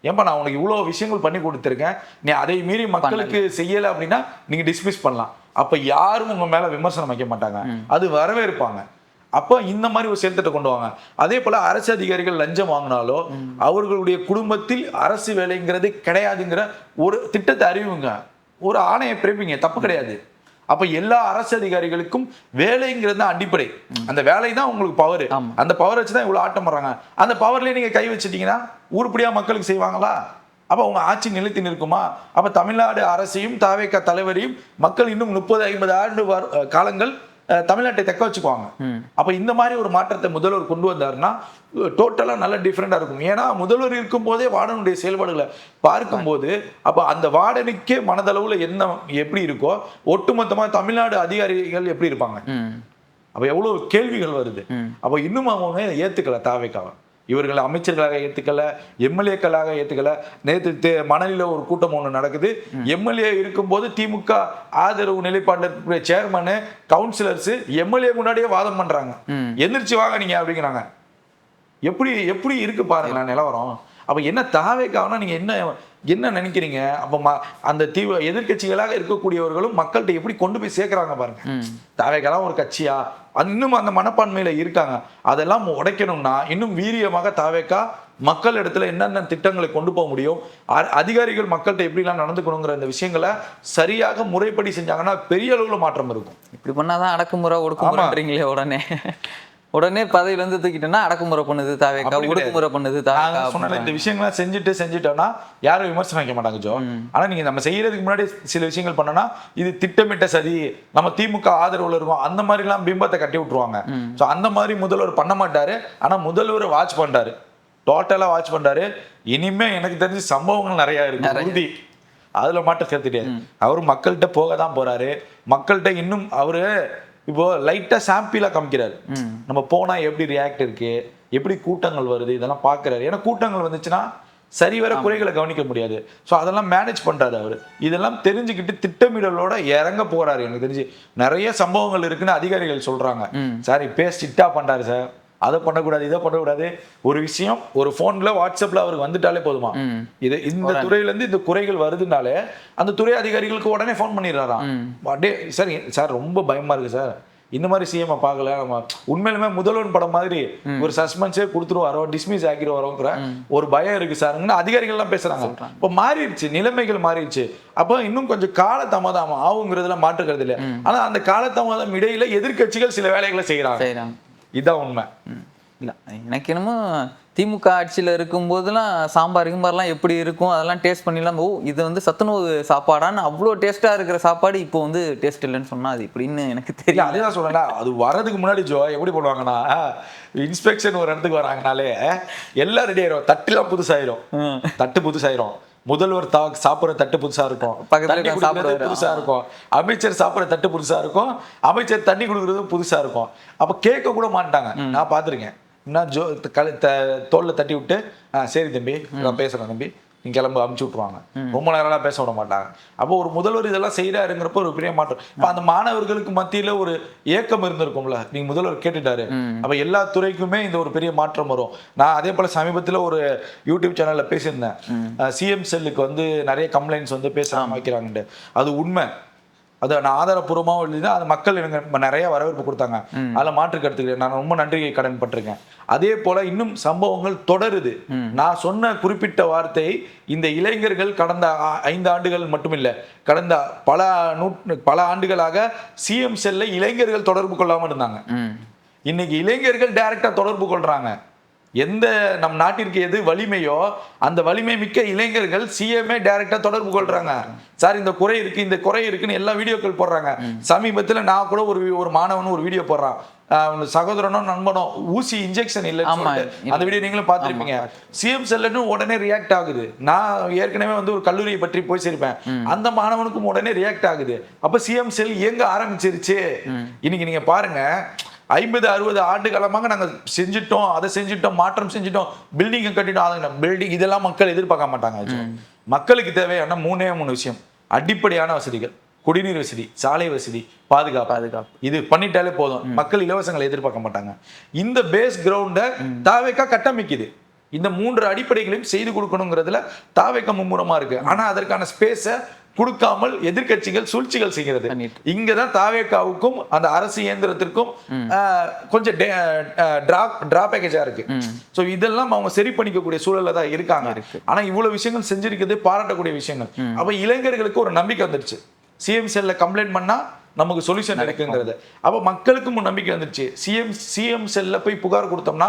ஏன்பா நான் உனக்கு இவ்வளவு விஷயங்கள் பண்ணி கொடுத்துருக்கேன், நீ அதை மீறி மக்களுக்கு செய்யல அப்படின்னா நீங்க டிஸ்மிஸ் பண்ணலாம். அப்ப யாரும் உங்க மேல விமர்சனம் வைக்க மாட்டாங்க, அது வரவேற்பாங்க. அப்போ இந்த மாதிரி ஒரு செயல்திட்டம் கொண்டு வாங்க. அதே போல அரசு அதிகாரிகள் லஞ்சம் வாங்கினாலோ அவர்களுடைய குடும்பத்தில் அரசு வேலைங்கிறது கிடையாதுங்கிற ஒரு திட்டத்தை அறிவுங்க, ஒரு ஆணையை பிறப்பிங்க, தப்பு கிடையாது. அப்ப எல்லா அரசு அதிகாரிகளுக்கும் வேலைங்கிறது தான் அடிப்படை. அந்த வேலை தான் உங்களுக்கு பவர். அந்த பவர் வச்சுதான் இவ்வளவு ஆட்டம் பண்றாங்க. அந்த பவர்லயே நீங்க கை வச்சுட்டீங்கன்னா உருப்படியா மக்களுக்கு செய்வாங்களா? அப்ப உங்க ஆட்சி நிலைத்து நிற்குமா? அப்ப தமிழ்நாடு அரசையும் தாவேகா தலைவரையும் மக்கள் இன்னும் 30-50 ஆண்டு காலங்கள் தமிழ்நாட்டை தக்க வச்சுக்குவாங்க. அப்ப இந்த மாதிரி ஒரு மாற்றத்தை முதல்வர் கொண்டு வந்தாருன்னா டோட்டலா நல்ல டிஃபரெண்டா இருக்கும். ஏன்னா முதல்வர் இருக்கும் போதே வார்டனுடைய செயல்பாடுகளை பார்க்கும்போது அப்ப அந்த வார்டனுக்கே மனதளவுல என்ன எப்படி இருக்கோ ஒட்டுமொத்தமா தமிழ்நாடு அதிகாரிகள் எப்படி இருப்பாங்க. அப்ப எவ்வளவு கேள்விகள் வருது. அப்ப இன்னும் அவங்க ஏத்துக்கல தாவேகாவை. இவர்கள் அமைச்சர்களாக ஏத்துக்கல, எம்எல்ஏக்களாக ஏத்துக்கல. நேற்று மணலில ஒரு கூட்டம் ஒண்ணு நடக்குது. எம்எல்ஏ இருக்கும்போது திமுக ஆதரவு நிலைப்பாட்டில் இருக்கக்கூடிய சேர்மன், கவுன்சிலர்ஸ் எம்எல்ஏ முன்னாடியே வாதம் பண்றாங்க, எந்திரிச்சு வாங்க நீங்க அப்படிங்கிறாங்க. எப்படி எப்படி இருக்கு பாருங்களேன் நிலவரம். அப்ப என்ன தாவேகாவனா நீங்க என்ன நினைக்கிறீங்க? அப்ப அந்த எதிர்கட்சிகளாக இருக்கக்கூடியவர்களும் மக்கள்கிட்ட எப்படி கொண்டு போய் சேர்க்கிறாங்க பாருங்க. தாவேகாலாம் ஒரு கட்சியா? இன்னும் அந்த மனப்பான்மையில இருக்காங்க. அதெல்லாம் உடைக்கணும்னா இன்னும் வீரியமாக தாவேகா மக்கள் இடத்துல என்னென்ன திட்டங்களை கொண்டு போக முடியும், அதிகாரிகள் மக்கள்கிட்ட எப்படிலாம் நடந்துக்கணுங்கிற இந்த விஷயங்களை சரியாக முறைப்படி செஞ்சாங்கன்னா பெரிய அளவுல மாற்றம் இருக்கும். இப்படி பண்ணாதான் அடக்குமுறை ஒடுக்குமுறைன்றீங்களே, உடனே பதவியில இருந்து தூக்கிட்டோம்னா அடக்குமுறை பண்ணுது தாவேகா, ஒடுக்குமுறை பண்ணுது தாவேகா. சொன்ன இந்த விஷயங்கள்லாம் செஞ்சுட்டோம்னா யாரும் விமர்சனம் வைக்க மாட்டாங்க ஜோ. ஆனா நீங்க நம்ம செய்யறதுக்கு முன்னாடி சில விஷயங்கள் பண்ணோம்னா இது திட்டமிட்ட சதி, நம்ம திமுக ஆதரவுல இருக்கும் அந்த மாதிரி எல்லாம் பிம்பத்தை கட்டி விட்டுருவாங்க. சோ அந்த மாதிரி முதல்வர் பண்ண மாட்டாரு. ஆனா முதல்வர் வாட்ச் பண்றாரு, டோட்டலா வாட்ச் பண்றாரு. இனிமே எனக்கு தெரிஞ்ச சம்பவங்கள் நிறைய இருக்கு உறுதி, அதுல மாட்ட சேர்த்துட்டே அவரு மக்கள்கிட்ட போக தான் போறாரு. மக்கள்கிட்ட இன்னும் அவரு இப்போ லைட்டா சாம்பிளா காமிக்கிறாரு, நம்ம போனா எப்படி ரியாக்ட் இருக்கு, எப்படி கூட்டங்கள் வருது, இதெல்லாம் பாக்குறாரு. ஏன்னா கூட்டங்கள் வந்துச்சுன்னா சரிவர குறைகளை கவனிக்க முடியாது. ஸோ அதெல்லாம் மேனேஜ் பண்றாரு அவரு. இதெல்லாம் தெரிஞ்சுக்கிட்டு திட்டமிடலோட இறங்க போறாரு. எனக்கு தெரிஞ்சு நிறைய சம்பவங்கள் இருக்குன்னு அதிகாரிகள் சொல்றாங்க. சார் இப்பே ஸ்ட்ரிக்டா பண்றாரு சார், அதை பண்ணக்கூடாது இதை பண்ணக்கூடாது. ஒரு விஷயம் ஒரு போன்ல வாட்ஸ்அப்ல அவருக்கு வந்துட்டாலே போதுமா, இது இந்த துறையில இருந்து இந்த குறைகள் வருதுனாலே அந்த துறை அதிகாரிகளுக்கு உடனே போன் பண்ணிடுறாராம். சார் சார் ரொம்ப பயமா இருக்கு சார், இந்த மாதிரி சிஎம் பார்க்கல, நம்ம உண்மையிலுமே முதல்வன் படம் மாதிரி ஒரு சஸ்பென்ஸே கொடுத்துருவாரோ டிஸ்மிஸ் ஆக்கிடுவாரோங்கிற ஒரு பயம் இருக்கு சாருங்கன்னு அதிகாரிகள் எல்லாம் பேசுறாங்க. இப்போ மாறிடுச்சு, நிலைமைகள் மாறிடுச்சு. அப்போ இன்னும் கொஞ்சம் காலதாமதம் ஆகுங்கிறதுல மாற்றுக்கிறது இல்லை. ஆனா அந்த காலதாமதம் இடையில எதிர்கட்சிகள் சில வேலைகளை செய்யறாங்க. இதான் உண்மை. இல்லை எனக்கு என்னமோ திமுக ஆட்சியில் இருக்கும்போதெல்லாம் சாம்பார் கிம்பார்லாம் எப்படி இருக்கும் அதெல்லாம் டேஸ்ட் பண்ணிடலாம். இது வந்து சத்துணவு சாப்பாடான்னு அவ்வளோ டேஸ்ட்டாக இருக்கிற சாப்பாடு இப்போ வந்து டேஸ்ட் இல்லைன்னு சொன்னால் அது இப்படின்னு எனக்கு தெரியல. அதுதான் சொல்றேன்னா அது வரதுக்கு முன்னாடி ஜோ எப்படி பண்ணுவாங்கன்னா இன்ஸ்பெக்ஷன் ஒரு இடத்துக்கு வராங்கனாலே எல்லாம் ரெடி ஆயிரும், தட்டுலாம் புதுசாயிரும், தட்டு புதுசாயிரும், முதல்வர் சாப்பிட்ற தட்டு புதுசா இருக்கும், புதுசா இருக்கும், அமைச்சர் சாப்பிட்ற தட்டு புதுசா இருக்கும், அமைச்சர் தண்ணி கொடுக்கறது புதுசா இருக்கும். அப்ப கேட்க கூட மாட்டாங்க. நான் பாத்திருக்கேன். நான் தோல்ல தட்டி விட்டு சரி தம்பி நான் பேசுறேன் தம்பி நீங்க கிளம்பு அமுச்சு விட்டுருவாங்க. ரொம்ப நேரம்லாம் பேச விட மாட்டாங்க. அப்போ ஒரு முதல்வர் இதெல்லாம் செய்யறாருங்கிறப்ப ஒரு பெரிய மாற்றம். இப்போ அந்த மாணவர்களுக்கு மத்தியில ஒரு ஏக்கம் இருந்திருக்கும்ல, நீங்க முதல்வர் கேட்டுட்டாரு, அப்ப எல்லா துறைக்குமே இந்த ஒரு பெரிய மாற்றம் வரும். நான் அதே போல சமீபத்தில் ஒரு யூடியூப் சேனல்ல பேசியிருந்தேன், சிஎம் செல்லுக்கு வந்து நிறைய கம்ப்ளைண்ட்ஸ் வந்து பேசுறாங்க வைக்கிறாங்கன்ட்டு. அது உண்மை, அது நான் ஆதாரப்பூர்வமாக எழுதினா அது மக்கள் எனக்கு நிறைய வரவேற்பு கொடுத்தாங்க. அதில் மாற்று கருத்துக்கிறேன், நான் ரொம்ப நன்றி கடன் பட்டிருக்கேன். அதே போல இன்னும் சம்பவங்கள் தொடருது. நான் சொன்ன குறிப்பிட்ட வார்த்தை இந்த இளைஞர்கள் கடந்த 5 ஆண்டுகள் மட்டுமில்லை, கடந்த பல ஆண்டுகளாக சிஎம் செல்லை இளைஞர்கள் தொடர்பு கொள்ளாமல் இருந்தாங்க. இன்னைக்கு இளைஞர்கள் டைரக்டா தொடர்பு கொள்றாங்க. எந்த நம் நாட்டிற்கு எது வலிமையோ அந்த வலிமை மிக்க இளைஞர்கள் சிஎம்ஏ டைரக்டா தொடர்பு கொள்றாங்க. சார் இந்த குறை இருக்கு, இந்த குறை இருக்குன்னு எல்லா வீடியோக்கள் போடுறாங்க. சமீபத்தில் நான் கூட ஒரு மாணவன் ஒரு வீடியோ போடுறான், சகோதரனோ நண்பனோ ஊசி இன்ஜெக்ஷன் இல்லை, அந்த வீடியோ நீங்களும் பார்த்திருப்பீங்க. சிஎம் செல்லுன்னு உடனே ரியாக்ட் ஆகுது. நான் ஏற்கனவே வந்து ஒரு கல்லூரியை பற்றி போய் சேர்ப்பேன், அந்த மாணவனுக்கும் உடனே ரியாக்ட் ஆகுது. அப்ப சிஎம் செல் இயங்க ஆரம்பிச்சிருச்சு. இன்னைக்கு நீங்க பாருங்க, 50-60 ஆண்டு காலமாக நாங்கள் செஞ்சுட்டோம், அதை செஞ்சுட்டோம், மாற்றம் செஞ்சுட்டோம், பில்டிங்கை கட்டிட்டோம். பில்டிங் இதெல்லாம் மக்கள் எதிர்பார்க்க மாட்டாங்க. மக்களுக்கு தேவையான 3 விஷயம்: அடிப்படையான வசதிகள், குடிநீர் வசதி, சாலை வசதி, பாதுகாப்பு. இது பண்ணிட்டாலே போதும். மக்கள் இலவசங்களை எதிர்பார்க்க மாட்டாங்க. இந்த பேஸ் கிரவுண்டை தாவேக்கா கட்டமைக்குது. இந்த 3 அடிப்படைகளையும் செய்து கொடுக்கணுங்கிறதுல தாவேக்கா மும்முரமா இருக்கு. ஆனா அதற்கான ஸ்பேஸை கொடுக்காமல் எதிர்கட்சிகள் சூழ்ச்சிகள் செய்கிறது. இங்கதான் தாவேக்காவுக்கும் அந்த அரசு இயந்திரத்திற்கும் கொஞ்சம் டிராபேக்கேஜா இருக்கு. சோ இதெல்லாம் அவங்க சரி பண்ணிக்கக்கூடிய சூழல்ல தான் இருக்காங்க. ஆனா இவ்வளவு விஷயங்கள் செஞ்சிருக்கிறது பாராட்டக்கூடிய விஷயங்கள். அப்ப இளைஞர்களுக்கு ஒரு நம்பிக்கை வந்துருச்சு, சிஎம் செல்ல கம்ப்ளைண்ட் பண்ணா நமக்கு சொல்யூஷன் இருக்குங்கிறது. அப்ப மக்களுக்கும் நம்பிக்கை வந்துருச்சு, சிஎம் செல்ல போய் புகார் கொடுத்தோம்னா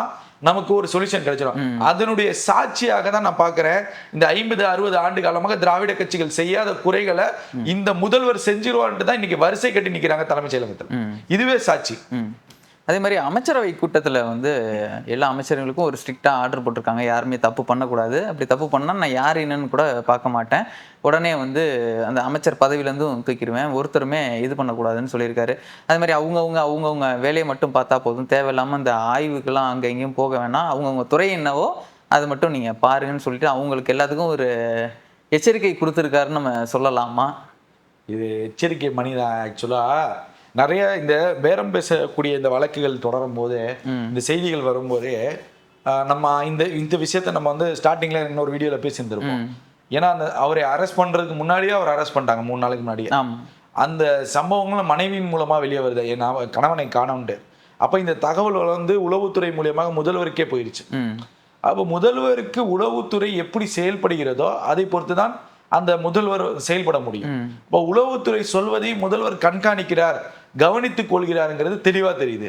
நமக்கு ஒரு சொல்யூஷன் கிடைச்சிடும். அதனுடைய சாட்சியாக தான் நான் பார்க்கிறேன், இந்த 50-60 ஆண்டு காலமாக திராவிட கட்சிகள் செய்யாத குறைகளை இந்த முதல்வர் செஞ்சிருவான்ட்டு தான் இன்னைக்கு வரிசை கட்டி நிக்கிறாங்க தலைமைச் செயலகத்தில். இதுவே சாட்சி. அதே மாதிரி அமைச்சரவை கூட்டத்தில் வந்து எல்லா அமைச்சர்களுக்கும் ஒரு ஸ்ட்ரிக்டாக ஆர்டர் போட்டிருக்காங்க, யாருமே தப்பு பண்ணக்கூடாது, அப்படி தப்பு பண்ணால் நான் யார் என்னன்னு கூட பார்க்க மாட்டேன், உடனே வந்து அந்த அமைச்சர் பதவியிலேருந்தும் தூக்கிடுவேன், ஒருத்தருமே இது பண்ணக்கூடாதுன்னு சொல்லியிருக்காரு. அதே மாதிரி அவங்கவுங்க வேலையை மட்டும் பார்த்தா போதும், தேவையில்லாமல் இந்த ஆய்வுக்கெல்லாம் அங்கே எங்கேயும் போக வேணாம், அவங்கவுங்க துறை என்னவோ அது மட்டும் நீங்கள் பாருங்கன்னு சொல்லிட்டு அவங்களுக்கு எல்லாத்துக்கும் ஒரு எச்சரிக்கை கொடுத்துருக்காருன்னு நம்ம சொல்லலாமா? இது எச்சரிக்கை மணிதான். ஆக்சுவலாக நிறைய இந்த பேரம் பேசக்கூடிய இந்த வழக்குகள் தொடரும் போது, இந்த செய்திகள் வரும்போதே நம்ம இந்த விஷயத்த நம்ம வந்து ஸ்டார்டிங்ல இன்னொரு வீடியோல பேசியிருந்திருப்போம். ஏன்னா அந்த அவரை அரெஸ்ட் பண்றதுக்கு முன்னாடியே அவர் அரெஸ்ட் பண்ணிட்டாங்க, 3 நாளைக்கு முன்னாடியே. அந்த சம்பவங்களும் மனைவியின் மூலமா வெளியே வருது, என் கணவனை காணோம்ட்டு. அப்ப இந்த தகவல் வந்து உளவுத்துறை மூலியமாக முதல்வருக்கே போயிடுச்சு. அப்ப முதல்வருக்கு உளவுத்துறை எப்படி செயல்படுகிறதோ அதை பொறுத்துதான் அந்த முதல்வர் செயல்பட முடியும். இப்போ உளவுத்துறை சொல்வதை முதல்வர் கண்காணிக்கிறார், கவனித்துக் கொள்கிறாருங்கிறது தெளிவா தெரியுது.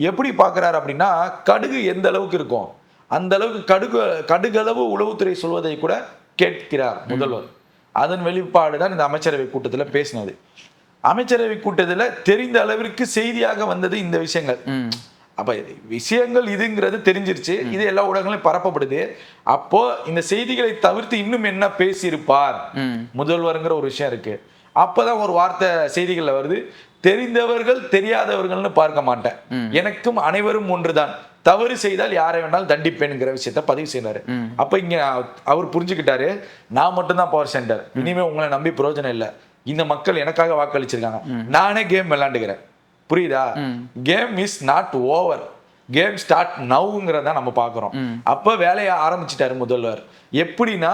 எப்படி பாக்குறாரு அப்படின்னா, கடுகு எந்த அளவுக்கு இருக்கும் அந்த அளவுக்கு கடுகளவு உளவுத்துறை சொல்வதை கூட கேட்கிறார் முதல்வர். அதன் வெளிப்பாடுதான் இந்த அமைச்சரவை கூட்டத்துல பேசினது. அமைச்சரவை கூட்டத்துல தெரிந்த அளவிற்கு செய்தியாக வந்தது இந்த விஷயங்கள். அப்ப விஷயங்கள் இதுங்கிறது தெரிஞ்சிருச்சு, இது எல்லா ஊடகங்களும் பரப்பப்படுது. அப்போ இந்த செய்திகளை தவிர்த்து இன்னும் என்ன பேசியிருப்பார் முதல்வர்ங்கிற ஒரு விஷயம் இருக்கு. அப்பதான் ஒரு வார்த்தை செய்திகள்ல வருது, தெரிந்தவர்கள் தெரியாதவர்கள்னு பார்க்க மாட்டேன், எனக்கும் அனைவரும் ஒன்றுதான், தவறு செய்தால் யாரை வேணாலும் தண்டிப்பேன்ங்கிற விஷயத்த பதிவு செய்யறாரு. அப்ப இங்க அவர் புரிஞ்சுக்கிட்டாரு, நான் மட்டும்தான் பவர் சென்டர், இனிமே உங்களை நம்பி பிரயோஜனம் இல்லை, இந்த மக்கள் எனக்காக வாக்களிச்சிருக்காங்க, நானே கேம் விளையாண்டுக்கிறேன். புரியுதா? Game is not over, game start நவுங்கிறத நம்ம பார்க்குறோம். அப்போ வேலையை ஆரம்பிச்சிட்டாரு முதல்வர். எப்படின்னா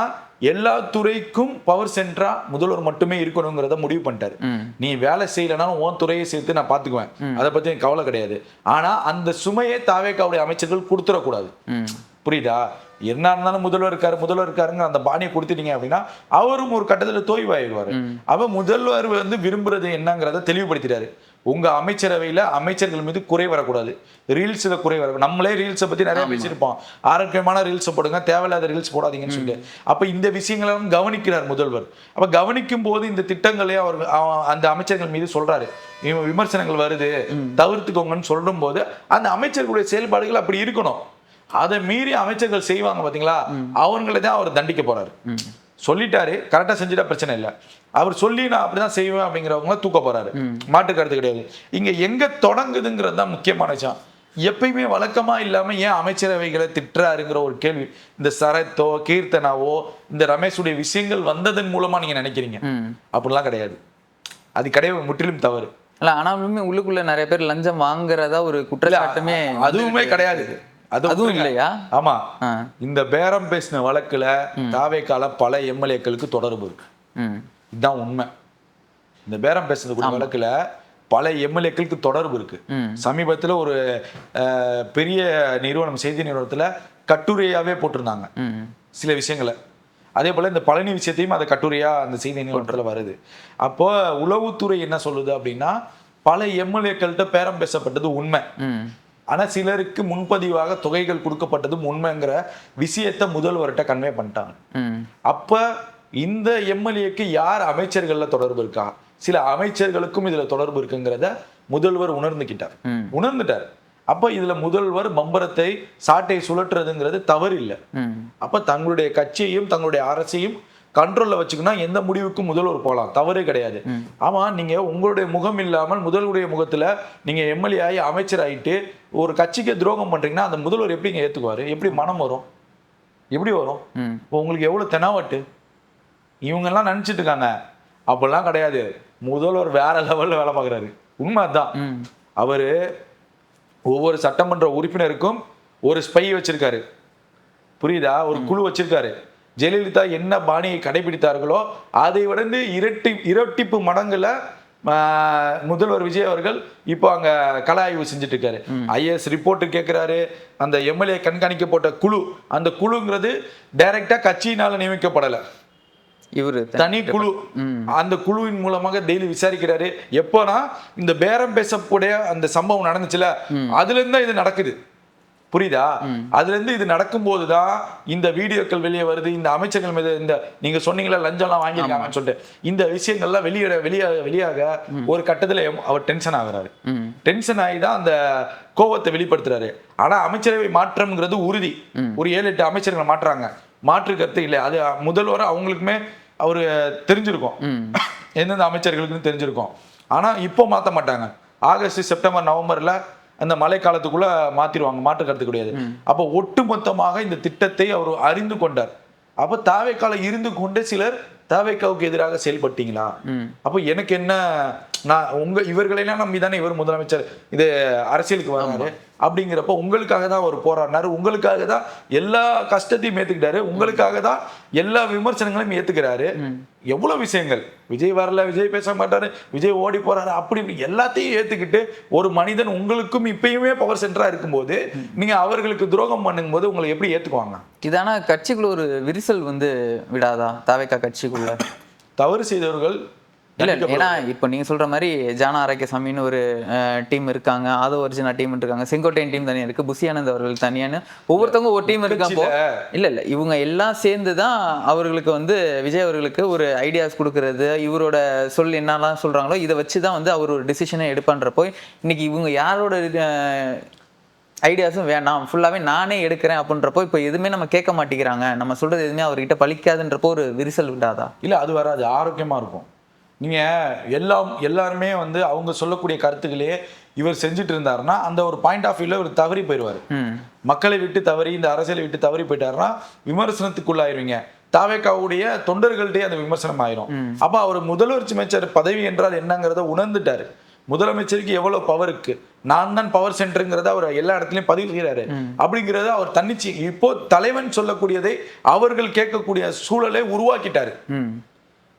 எல்லா துறைக்கும் பவர் சென்டரா முதல்வர் மட்டுமே இருக்கணுங்கிறத முடிவு பண்ணிட்டாரு. நீ வேலை செய்யலனாலும் உன் துறையை சேர்த்து நான் பார்த்துக்குவேன், அதை பற்றி எனக்கு கவலை கிடையாது. ஆனால் அந்த சுமையை தாவேக்காவுடைய அமைச்சர்கள் கொடுத்துடக்கூடாது. புரியுதா? என்ன இருந்தாலும் முதல்வர் இருக்காருங்க அந்த பாணியை கொடுத்துட்டீங்க அப்படின்னா அவரும் ஒரு கட்டத்தில் தோய்வாயிடுவாரு. அவ முதல்வர் வந்து விரும்புறது என்னங்கிறத தெளிவுபடுத்திட்டாரு. உங்க அமைச்சரவையில அமைச்சர்கள் மீது குறை வரக்கூடாது, ரீல்ஸ்ல குறை வர. நம்மளே ரீல்ஸை பத்தி நிறைய பேசியிருப்போம், ஆரோக்கியமான ரீல்ஸ் போடுங்க, தேவையில்லாத ரீல்ஸ் போடாதீங்கன்னு சொல்லிட்டு. அப்ப இந்த விஷயங்களை கவனிக்கிறார் முதல்வர். அப்ப கவனிக்கும் போது இந்த திட்டங்களே அவர் அந்த அமைச்சர்கள் மீது சொல்றாரு, விமர்சனங்கள் வருது தவிர்த்துக்கோங்கன்னு சொல்லும் போது அந்த அமைச்சர்களுடைய செயல்பாடுகள் அப்படி இருக்கணும். அதை மீறி அமைச்சர்கள் செய்வாங்க பாத்தீங்களா, அவங்களை தான் அவர் தண்டிக்க போறாரு. சொல்லிட்டாரு, கரெக்டா செஞ்சுட்டா பிரச்சனை இல்லை, அவர் சொல்லி நான் அப்படிதான் செய்வேன் அப்படிங்கிறவங்கள தூக்க போறாரு, மாற்று கருத்து கிடையாது. இங்க எங்க தொடங்குதுங்கிறது தான் முக்கியமான விஷயம். எப்பயுமே வழக்கமா இல்லாம ஏன் அமைச்சரவைகளை திட்டுறாருங்கிற ஒரு கேள்வி இந்த சரத்தோ கீர்த்தனாவோ இந்த ரமேஷுடைய விஷயங்கள் வந்ததன் மூலமா நீங்க நினைக்கிறீங்க? அப்படிலாம் கிடையாது. அது கிடையாது, முற்றிலும் தவறு. இல்ல ஆனாலுமே உள்ளுக்குள்ள நிறைய பேர் லஞ்சம் வாங்குறதா ஒரு குற்றச்சாட்டுமே அதுவுமே கிடையாது. அதுவும் இல்லையா? ஆமா, இந்த பேரம் பேசின வழக்குல தாவேக்கால பல எம்எல்ஏக்களுக்கு தொடர்பு இருக்கு. இதுதான் உண்மை. இந்த பேரம் பேசின வழக்குல பல எம்எல்ஏக்களுக்கு தொடர்பு இருக்கு. சமீபத்துல ஒரு பெரிய நிறுவனம், செய்தி நிறுவனத்துல கட்டுரையாவே போட்டிருந்தாங்க சில விஷயங்களை. அதே போல இந்த பழனி விஷயத்தையும் அந்த கட்டுரையா அந்த செய்தி நிறுவனத்துல வருது. அப்போ உளவுத்துறை என்ன சொல்லுது அப்படின்னா, பல எம்எல்ஏக்கள்கிட்ட பேரம் பேசப்பட்டது உண்மை, ஆனா சிலருக்கு முன்பதிவாக தொகைகள் கொடுக்கப்பட்டதும் உண்மைங்கிற விஷயத்த முதல்வர்கிட்ட கன்வே பண்ணிட்டாங்க. அப்ப இந்த எம்எல்ஏக்கு யார் அமைச்சர்கள்ல தொடர்பு இருக்கா, சில அமைச்சர்களுக்கும் இதுல தொடர்பு இருக்குங்கிறத முதல்வர் உணர்ந்துட்டார். அப்ப இதுல முதல்வர் பம்பரத்தை சாட்டை சுழற்றுறதுங்கிறது தவறு இல்லை. அப்ப தங்களுடைய கட்சியையும் தங்களுடைய அரசையும் கண்ட்ரோல்ல வச்சுக்கணும், எந்த முடிவுக்கும் முதல்வர் போகலாம், தவறே கிடையாது. ஆமா, நீங்க உங்களுடைய முகம் இல்லாமல் முதல்வருடைய முகத்துல நீங்க எம்எல்ஏ ஆகி அமைச்சர் ஆகிட்டு ஒரு கட்சிக்கு துரோகம் பண்றீங்கன்னா அந்த முதல்வர் எப்படிங்க ஏத்துக்குவாரு? எப்படி மனம் வரும்? எப்படி வரும்? இப்போ உங்களுக்கு எவ்வளவு தெனாவட்டு இவங்க எல்லாம் நினைச்சிட்டு இருக்காங்க. அப்படிலாம் கிடையாது. முதல்வர் வேற லெவல்ல வேலை பார்க்குறாரு. உண்மை அதுதான். அவரு ஒவ்வொரு சட்டமன்ற உறுப்பினருக்கும் ஒரு ஸ்பை வச்சிருக்காரு, புரியுதா? ஒரு குழு வச்சிருக்காரு. ஜெயலலிதா என்ன பாணியை கடைபிடித்தார்களோ அதை விட இரட்டிப்பு மடங்குல முதல்வர் விஜய் அவர்கள் இப்போ அங்க கள ஆய்வு செஞ்சுட்டு இருக்காரு. ஐஏஎஸ் ரிப்போர்ட் கேட்கிறாரு. அந்த எம்எல்ஏ கண்காணிக்க போட்ட குழு, அந்த குழுங்கிறது டைரக்டா கட்சியினால நியமிக்கப்படலை, இவரு தனி குழு. அந்த குழுவின் மூலமாக டெய்லி விசாரிக்கிறாரு. எப்போனா இந்த பேரம் பேசக்கூடிய அந்த சம்பவம் நடந்துச்சுல, அதுல இருந்தா இது நடக்குது, புரியுதா? அதுல இருந்து இது நடக்கும் போதுதான் இந்த வீடியோக்கள் வெளியே வருது. இந்த அமைச்சர்கள் மீது இந்த நீங்க சொன்னீங்களா லஞ்சம் எல்லாம் வாங்கியிருக்காங்கன்னு சொல்லிட்டு இந்த விஷயங்கள்லாம் வெளியாக ஒரு கட்டத்துல அவர் டென்ஷன் ஆகுறாரு. டென்ஷன் ஆகி தான் அந்த கோபத்தை வெளிப்படுத்துறாரு. ஆனா அமைச்சரவை மாற்றம்ங்கிறது உறுதி. ஒரு 7-8 அமைச்சர்களை மாற்றுறாங்க, மாற்று கருத்து இல்லை. அது முதல்வர் அவங்களுக்குமே அவரு தெரிஞ்சிருக்கும், எந்தெந்த அமைச்சர்களுக்குன்னு தெரிஞ்சிருக்கும். ஆனா இப்போ மாற்ற மாட்டாங்க. ஆகஸ்ட், செப்டம்பர், நவம்பர்ல அந்த மழை காலத்துக்குள்ள மாத்திருவாங்க, மாற்று கருத்து கிடையாது. அப்ப ஒட்டுமொத்தமாக இந்த திட்டத்தை அவர் அறிந்து கொண்டார். அப்ப தாவேக்கால இருந்து கொண்டு சிலர் தாவேக்காவுக்கு எதிராக செயல்பட்டீங்களா? அப்ப எனக்கு என்ன, நான் இவர்களெல்லாம் நம்பி தானே இவர் முதலமைச்சர் இது அரசியலுக்கு வராரு. அப்படிங்கிறப்ப உங்களுக்காக தான் அவர் போராடினாரு, உங்களுக்காக தான் எல்லா கஷ்டத்தையும் ஏத்துக்கிட்டாரு, உங்களுக்காக தான் எல்லா விமர்சனங்களையும் ஏத்துக்கிறாரு. எவ்வளவு விஷயங்கள், விஜய் வரல, விஜய் பேச மாட்டாரு, விஜய் ஓடி போறாரு, அப்படி எல்லாத்தையும் ஏத்துக்கிட்டு ஒரு மனிதன் உங்களுக்கும் இப்பயுமே பவர் சென்டரா இருக்கும்போது நீங்க அவர்களுக்கு துரோகம் பண்ணும் போது உங்களை எப்படி ஏத்துக்குவாங்க? இதான கட்சிக்குள்ள ஒரு விரிசல் விடாதா? தாவேக்கா கட்சிக்குள்ள தவறு செய்தவர்கள் இல்ல, ஏன்னா இப்ப நீங்க சொல்ற மாதிரி ஜானா ஆரோக்கியசாமின்னு ஒரு டீம் இருக்காங்க, ஆதோ அர்ஜுனா டீம் இருக்காங்க, செங்கோட்டையன் டீம் தனியா இருக்கு, புசியானந்த் அவர்கள் தனியான்னு ஒவ்வொருத்தவங்க ஒரு டீம் இருக்கப்போ இல்ல இவங்க எல்லாம் சேர்ந்துதான் அவர்களுக்கு விஜய் அவர்களுக்கு ஒரு ஐடியாஸ் கொடுக்கறது, இவரோட என்னெல்லாம் சொல்றாங்களோ இதை வச்சுதான் அவர் ஒரு டிசிஷனை எடுப்பான்றப்போ இன்னைக்கு இவங்க யாரோட ஐடியாஸும் வேண்டாம், ஃபுல்லாவே நானே எடுக்கிறேன் அப்படின்றப்போ இப்போ எதுவுமே நம்ம கேட்க மாட்டேங்கிறாங்க, நம்ம சொல்றது எதுவுமே அவர்கிட்ட பலிக்காதுன்றப்போ ஒரு விரிசல் விடாதா? இல்ல, அது வராது, ஆரோக்கியமா இருக்கும். நீங்க எல்லாருமே அவங்க சொல்லக்கூடிய கருத்துக்களே இவர் செஞ்சுட்டு இருந்தாருன்னா அந்த ஒரு பாயிண்ட் ஆஃப் வியூல இவர் தவறி போயிடுவாரு. மக்களை விட்டு தவறி இந்த அரசியலை விட்டு தவறி போயிட்டாருன்னா விமர்சனத்துக்குள்ளாயிருவீங்க. தாவேக்காவுடைய தொண்டர்கள்ட்டே அந்த விமர்சனம் ஆயிரும். அப்ப அவர் முதலமைச்சர் பதவி என்றால் என்னங்கிறத உணர்ந்துட்டாரு. முதலமைச்சருக்கு எவ்வளவு பவர் இருக்கு, நான் தான் பவர் சென்டருங்கிறத அவர் எல்லா இடத்துலயும் பதிவு செய்யறாரு. அப்படிங்கறத அவர் தன்னிச்சு இப்போ தலைவன் சொல்லக்கூடியதை அவர்கள் கேட்கக்கூடிய சூழலை உருவாக்கிட்டாரு.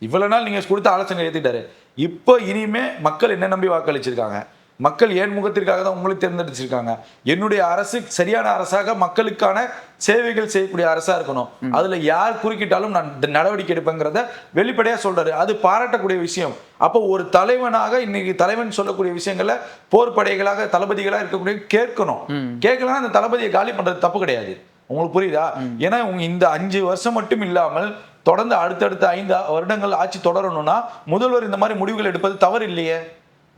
இவ்வளவு நாள் நீங்க கொடுத்த ஆலோசனை ஏத்திட்டாரு. இப்போ இனிமே மக்கள் என்ன நம்பி வாக்களிச்சிருக்காங்க, மக்கள் ஏன் முகத்திற்காக தான் உங்களுக்கு தேர்ந்தெடுத்திருக்காங்க. என்னுடைய அரசு சரியான அரசாக மக்களுக்கான சேவைகள் செய்யக்கூடிய அரசா இருக்கணும், அதுல யார் குறுக்கிட்டாலும் நான் நடவடிக்கை எடுப்பேங்கிறத வெளிப்படையா சொல்றாரு. அது பாராட்டக்கூடிய விஷயம். அப்போ ஒரு தலைவனாக இன்னைக்கு தலைவன் சொல்லக்கூடிய விஷயங்கள்ல போர் படைகளாக தளபதிகளாக இருக்கக்கூடிய கேட்கணும். கேட்கலாம், அந்த தளபதியை காலி பண்றது தப்பு கிடையாது. உங்களுக்கு புரியுதா? ஏன்னா இந்த 5 வருஷம் மட்டும் இல்லாமல் தொடர்ந்து அடுத்தடுத்த 5 வருடங்கள் ஆட்சி தொடரணும்னா முதல்வர் இந்த மாதிரி முடிவுகள் எடுப்பது தவறு இல்லையே,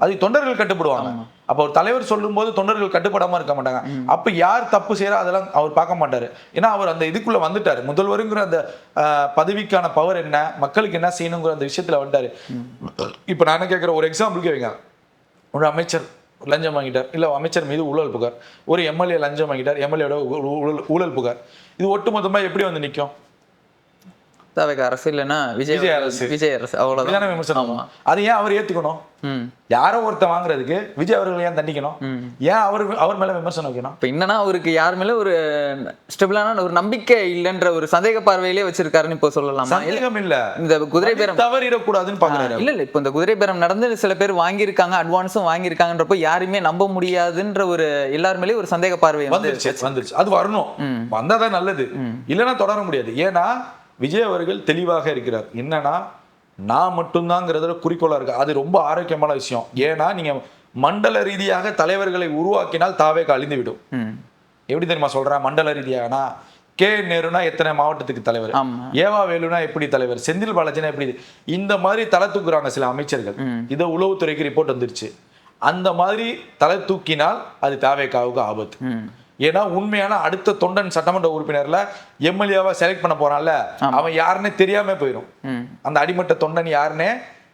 அது தொண்டர்கள் கட்டுப்படுவாங்க. அப்ப ஒரு தலைவர் சொல்லும் போது தொண்டர்கள் கட்டுப்படாம இருக்க மாட்டாங்க. அப்ப யார் தப்பு செய்யறா அதெல்லாம் அவர் பார்க்க மாட்டாரு. ஏன்னா அவர் அந்த இதுக்குள்ள வந்துட்டாரு. முதல்வருங்கிற அந்த பதவிக்கான பவர் என்ன, மக்களுக்கு என்ன செய்யணுங்கிற அந்த விஷயத்துல வந்துட்டாரு. இப்ப நான் என்ன கேட்கிற ஒரு எக்ஸாம்பிளுக்கு வைங்க, ஒரு அமைச்சர் லஞ்சம் வாங்கிட்டார், இல்லை அமைச்சர் மீது ஊழல் புகார், ஒரு எம்எல்ஏ லஞ்சம் வாங்கிட்டார், எம்எல்ஏட ஊழல் புகார், இது ஒட்டுமொத்தமாக எப்படி வந்து நிற்கும்? தவிக அரசு இல்லைன்னா விஜய் அரசு, விஜய் அரசு, அவ்வளோதான் விமர்சனம். அது ஏன் அவர் ஏற்றுக்கணும்? யாரோ ஒருத்தர் வாங்குறதுக்கு விஜய் அவர்கள் ஏன் தண்டிக்கணும்? ஏன் அவர் மேல விமர்சனம் வைக்கணும்? இப்போ என்னன்னா அவருக்கு யார் மேல ஒரு ஸ்டெபிளான ஒரு நம்பிக்கை இல்லைன்ற ஒரு சந்தேக பார்வையிலே வச்சிருக்காருன்னு இப்போ சொல்லலாமா? சந்தேகம் இல்ல, இந்த குதிரை பேரம் தவறிடக்கூடாதுன்னு பாக்குறாரு. இல்ல இப்போ இந்த குதிரை பேரம் நடந்து சில பேர் வாங்கியிருக்காங்க, அட்வான்ஸும் வாங்கியிருக்காங்கன்றப்போ யாருமே நம்ப முடியாதுன்ற ஒரு எல்லார் மேலேயும் ஒரு சந்தேக பார்வை வந்துருச்சு. அது வரணும், வந்தாதான் நல்லது, இல்லைன்னா தொடர முடியாது. ஏன்னா விஜய் அவர்கள் தெளிவாக இருக்கிறார். என்னன்னா நான் மட்டும்தாங்கிறதுல குறிக்கோளா இருக்கு. அது ரொம்ப ஆரோக்கியமான விஷயம். ஏன்னா நீங்க மண்டல ரீதியாக தலைவர்களை உருவாக்கினால் தாவேக அழிந்துவிடும். எப்படி தெரியுமா சொல்றேன்? மண்டல ரீதியாகனா கே நேருனா எத்தனை மாவட்டத்துக்கு தலைவர், ஏவா வேலுனா எப்படி தலைவர், செந்தில் பாலாஜினா எப்படி, இந்த மாதிரி தலை தூக்குறாங்க சில அமைச்சர்கள். இதை உளவுத்துறைக்கு ரிப்போர்ட் வந்துருச்சு. அந்த மாதிரி தலை தூக்கினால் அது தாவேகாவுக்கு ஆபத்து. ஏன்னா உண்மையான அடுத்த தொண்டன் சட்டமன்ற உறுப்பினர்ல எம்எல்ஏவா செலக்ட் பண்ண போறான்ல, அவன் யாருன்னு தெரியாம போயிடும். அந்த அடிமட்ட தொண்டன் யாருன்னே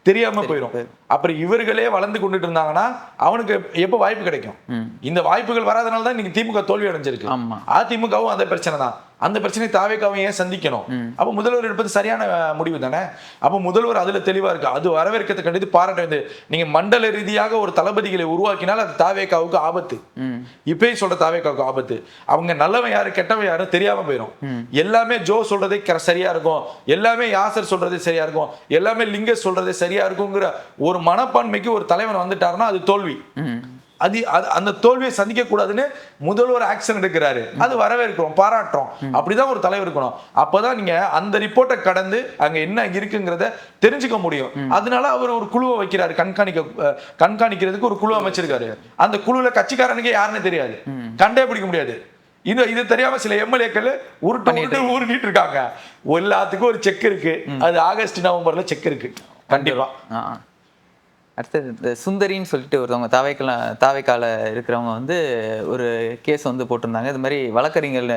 தெரியாம போயிடும். அப்புறம் இவர்களே வளர்ந்து கொண்டுட்டு இருந்தாங்கன்னா அவனுக்கு எப்ப வாய்ப்பு கிடைக்கும்? இந்த வாய்ப்புகள் வராதனால தான் இன்னைக்கு திமுக தோல்வி அடைஞ்சிருக்கு. அதிமுகவும் அந்த பிரச்சனை தான். அந்த பிரச்சனை தாவேகாவை ஏன் சந்திக்கணும்? அப்ப முதல்வர் எடுப்பது சரியான முடிவு தானே. அப்ப முதல்வர் அதுல தெளிவா இருக்கு. அது வரவேற்கிறது கண்டித்து பாராட்ட வேண்டியது. நீங்க மண்டல ரீதியாக ஒரு தளபதிகளை உருவாக்கினால் அது தாவேகாவுக்கு ஆபத்து. இப்பயும் சொல்ற தாவேகாவுக்கு ஆபத்து. அவங்க நல்லவன் யாரு கெட்டவன் யாரு தெரியாம போயிடும். எல்லாமே ஜோ சொல்றதே சரியா இருக்கும், எல்லாமே யாசர் சொல்றதே சரியா இருக்கும், எல்லாமே லிங்க சொல்றதே சரியா இருக்குங்கிற ஒரு மனப்பான்மைக்கு ஒரு தலைவன் வந்துட்டாருன்னா அது தோல்வி. அந்த தோல்வியை சந்திக்க கூடாதுன்னு முதல்வர் ஆக்ஷன் எடுக்கிறாரு. அது வரவேற்கிறோம், பாராட்டுறோம். அப்படிதான் ஒரு தலைவர் இருக்கணும். அப்பதான் நீங்க அந்த ரிப்போர்ட்டை கடந்து அங்க என்ன இருக்குங்கிறத தெரிஞ்சுக்க முடியும். அதனால அவர் ஒரு குழுவை வைக்கிறாரு, கண்காணிக்கிறதுக்கு ஒரு குழு அமைச்சிருக்காரு. அந்த குழுல கட்சிக்காரனுக்கு யாருன்னு தெரியாது, கண்டே பிடிக்க முடியாது. இது தெரியாம சில எம்எல்ஏக்கள் உருட்டிட்டு இருக்காங்க. எல்லாத்துக்கும் ஒரு செக் இருக்கு. அது ஆகஸ்ட் நவம்பர்ல செக் இருக்கு கண்டிப்பா. அடுத்தது இந்த சுந்தரின்னு சொல்லிட்டு ஒருத்தவங்க தாவைக்கால இருக்கிறவங்க வந்து ஒரு கேஸ் வந்து போட்டிருந்தாங்க. இது மாதிரி வழக்கறிஞர்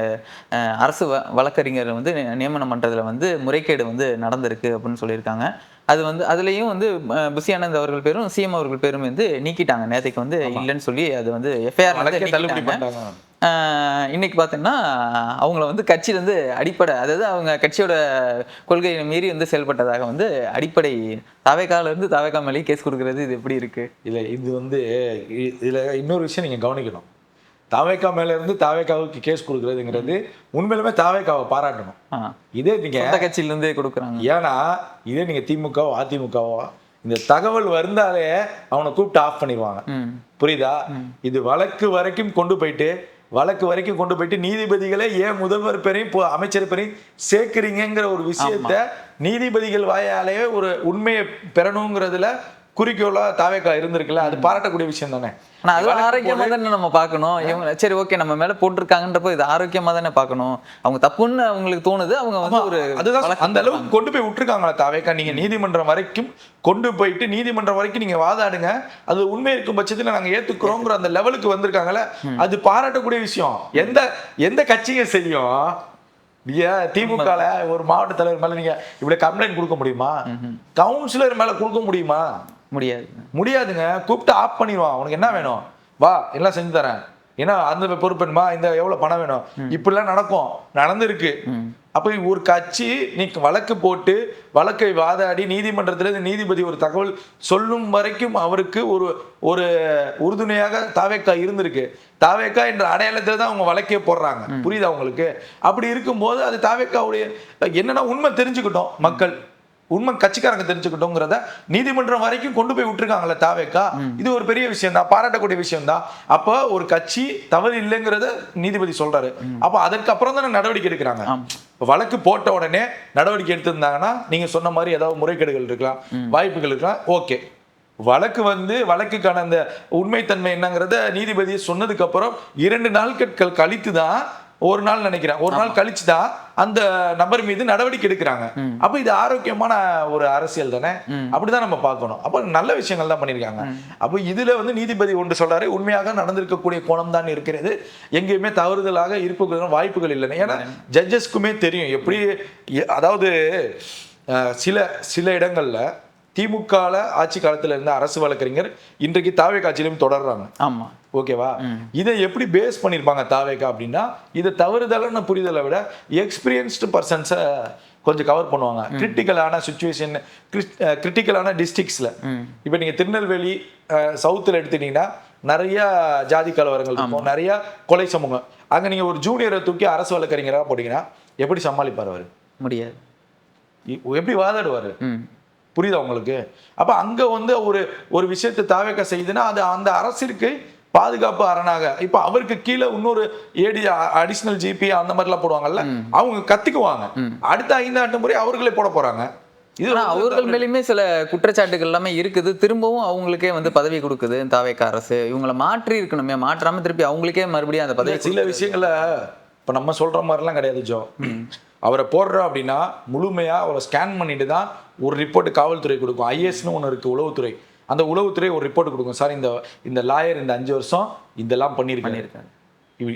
அரசு வழக்கறிஞர் வந்து நியமனம் பண்ணுறதுல வந்து முறைகேடு வந்து நடந்திருக்கு அப்படின்னு சொல்லியிருக்காங்க. அது வந்து அதுலேயும் வந்து புசி ஆனந்த் அவர்கள் பேரும் சிஎம் அவர்கள் பேரும் வந்து நீக்கிட்டாங்க. நேற்றுக்கு வந்து இல்லைன்னு சொல்லி அது வந்து எஃப்ஐஆர் இன்னைக்கு பார்த்தீங்கன்னா அவங்கள வந்து கட்சியிலேருந்து அடிப்படை, அதாவது அவங்க கட்சியோட கொள்கையை மீறி வந்து செயல்பட்டதாக வந்து அடிப்படை தாவேகாலேருந்து தாவேகா மேலேயே கேஸ் கொடுக்கறது இது எப்படி இருக்கு? இல்லை, இது வந்து இதில் இன்னொரு விஷயம் நீங்கள் கவனிக்கணும். தாவேகா மேல இருந்து தாவேகாவுக்கு கேஸ் கொடுக்கறதுங்கிறது உண்மையிலுமே தாவேகாவை பாராட்டணும். இதே நீங்க கட்சியிலிருந்தே கொடுக்குறாங்க. ஏன்னா இதே நீங்க திமுகவோ அதிமுகவோ இந்த தகவல் வந்தாலே அவனை கூப்பிட்டு ஆஃப் பண்ணிடுவாங்க. புரியுதா? இது வழக்கு வரைக்கும் கொண்டு போயிட்டு நீதிபதிகளை ஏன் முதல்வர் பேரையும் அமைச்சர் பேரையும் சேர்க்கிறீங்கிற ஒரு விஷயத்த நீதிபதிகள் வாயாலேயே ஒரு உண்மையை பெறணுங்கிறதுல குறிக்கோளா தாவேகா இருந்திருக்குல்ல, அது பாராட்டக்கூடிய விஷயம் தானே. ஆனா அது ஆரோக்கியமா தானே நம்ம பார்க்கணும். இவங்க சரி ஓகே நம்ம மேல போட்டிருக்காங்கன்றப்போ இது ஆரோக்கியமா தானே பார்க்கணும். அவங்க தப்புன்னு அவங்களுக்கு தோணுது, அவங்க வந்து ஒரு அதுதான் அந்த அளவுக்கு கொண்டு போய் விட்டுருக்காங்களா தாவேகா. நீங்க நீதிமன்றம் வரைக்கும் கொண்டு போயிட்டு நீதிமன்றம் வரைக்கும் நீங்க வாதாடுங்க, அது உண்மை இருக்கும் பட்சத்துல நாங்க ஏத்துக்கிறோங்கிற அந்த லெவலுக்கு வந்திருக்காங்கல்ல, அது பாராட்டக்கூடிய விஷயம். எந்த கட்சியும் செய்யும். திமுக ஒரு மாவட்ட தலைவர் மேல நீங்க இப்படி கம்ப்ளைண்ட் கொடுக்க முடியுமா? கவுன்சிலர் மேல கொடுக்க முடியுமா? முடியாதுங்க. கூப்பிட்டு ஆஃப் பண்ணிடுவான். உனக்கு என்ன வேணும் வா, எல்லாம் செஞ்சு தரேன், ஏன்னா அந்த பொறுப்புமா, இந்த எவ்வளவு பணம் வேணும், இப்படிலாம் நடந்திருக்கு. அப்ப ஒரு கட்சி நீ வழக்கு போட்டு வழக்கை வாதாடி நீதிமன்றத்திலிருந்து நீதிபதி ஒரு தகவல் சொல்லும் வரைக்கும் அவருக்கு ஒரு உறுதுணையாக தாவேகா இருந்திருக்கு. தாவேகா என்ற அடையாளத்துல தான் அவங்க வழக்கே போடுறாங்க. புரியுதா உங்களுக்கு? அப்படி இருக்கும்போது அது தாவேகாவுடைய என்னன்னா உண்மை தெரிஞ்சுக்கிட்டோம், மக்கள் உண்மை கட்சிக்காரங்க தெரிஞ்சுக்கிட்டோங்கிறத நீதிமன்றம் வரைக்கும் கொண்டு போய் விட்டுருக்காங்களே தாவேகா. இது ஒரு பெரிய விஷயம் தான், பாராட்டக்கூடிய விஷயம் தான். அப்போ ஒரு கட்சி தவறு இல்லைங்கிறத நீதிபதி சொல்றாரு. அப்ப அதற்கு அப்புறம் தானே நடவடிக்கை எடுக்கிறாங்க. வழக்கு போட்ட உடனே நடவடிக்கை எடுத்திருந்தாங்கன்னா நீங்க சொன்ன மாதிரி ஏதாவது முறைகேடுகள் இருக்கலாம், வாய்ப்புகள் இருக்கலாம். ஓகே, வழக்குக்கான அந்த உண்மைத்தன்மை என்னங்கிறத நீதிபதி சொன்னதுக்கு அப்புறம் 2 நாட்கள் கழித்து தான், ஒரு நாள் நினைக்கிறேன், ஒரு நாள் கழிச்சுதான் அந்த நபர் மீது நடவடிக்கை எடுக்கிறாங்க. அப்ப இது ஆரோக்கியமான ஒரு அரசியல் தானே. அப்படிதான் நம்ம பார்க்கணும். அப்ப நல்ல விஷயங்கள் தான் பண்ணிருக்காங்க. அப்ப இதுல வந்து நீதிபதி ஒன்று சொல்றாரு, உண்மையாக நடந்திருக்கக்கூடிய கோணம் தான் இருக்கிறது, எங்கேயுமே தவறுதலாக இருப்பதற்கான வாய்ப்புகள் இல்லைன்னு. ஏன்னா ஜட்ஜஸ்க்குமே தெரியும் எப்படி, அதாவது சில இடங்கள்ல திமுகல ஆட்சி காலத்துல இருந்த அரசு வழக்கறிஞர் இன்றைக்கு தாவேகா ஆட்சியிலும் தொடர்றாங்க. ஆமா. ஓகேவா? இதை எப்படி பேஸ் பண்ணியிருப்பாங்க தாவேகா அப்படின்னா, இதை தவறுதலான புரிதலை விட எக்ஸ்பீரியன்ஸ்டு பர்சன்ஸை கொஞ்சம் கவர் பண்ணுவாங்க. கிரிட்டிக்கலான சுச்சுவேஷன், கிரிட்டிக்கலான டிஸ்ட்ரிக்ட்ஸில். இப்போ நீங்கள் திருநெல்வேலி சவுத்தில் எடுத்துட்டீங்கன்னா நிறைய ஜாதி கலவரங்கள் இருக்கும், நிறைய கொலை சமூகம். அங்கே நீங்கள் ஒரு ஜூனியரை தூக்கி அரசு வழக்கறிஞராக போட்டிங்கன்னா எப்படி சமாளிப்பார் அவர்? முடியாது. எப்படி வாதாடுவார்? புரியுதா உங்களுக்கு? அப்போ அங்கே வந்து ஒரு விஷயத்தை தாவேக்கா செய்யுதுன்னா அது அந்த அரசிற்கு பாதுகாப்பு அரணாக, இப்போ அவருக்கு கீழே இன்னொரு ஏடி அடிஷனல் ஜிபி அந்த மாதிரிலாம் போடுவாங்கல்ல, அவங்க கத்துக்குவாங்க. அடுத்த 5 ஆண்டு முறை அவர்களே போட போறாங்க. இது அவர்கள் மேலேயுமே சில குற்றச்சாட்டுகள் எல்லாமே இருக்குது. திரும்பவும் அவங்களுக்கே வந்து பதவி கொடுக்குது தாவேக்கா அரசு. இவங்களை மாற்றி இருக்கணுமே, மாற்றாம திருப்பி அவங்களுக்கே மறுபடியும் அந்த பதவி. சில விஷயங்களை இப்போ நம்ம சொல்ற மாதிரிலாம் கிடையாது ஜோ. அவரை போடுறோம் அப்படின்னா முழுமையா அவரை ஸ்கேன் பண்ணிட்டு தான் ஒரு ரிப்போர்ட் காவல்துறை கொடுக்கும். ஐஏஎஸ்னு ஒன்று இருக்கு, உளவுத்துறை. அந்த உளவுத்துறை ஒரு ரிப்போர்ட் கொடுக்கும். சார் இந்த லாயர் இந்த 5 வருஷம் இதெல்லாம் பண்ணியிருக்காரு.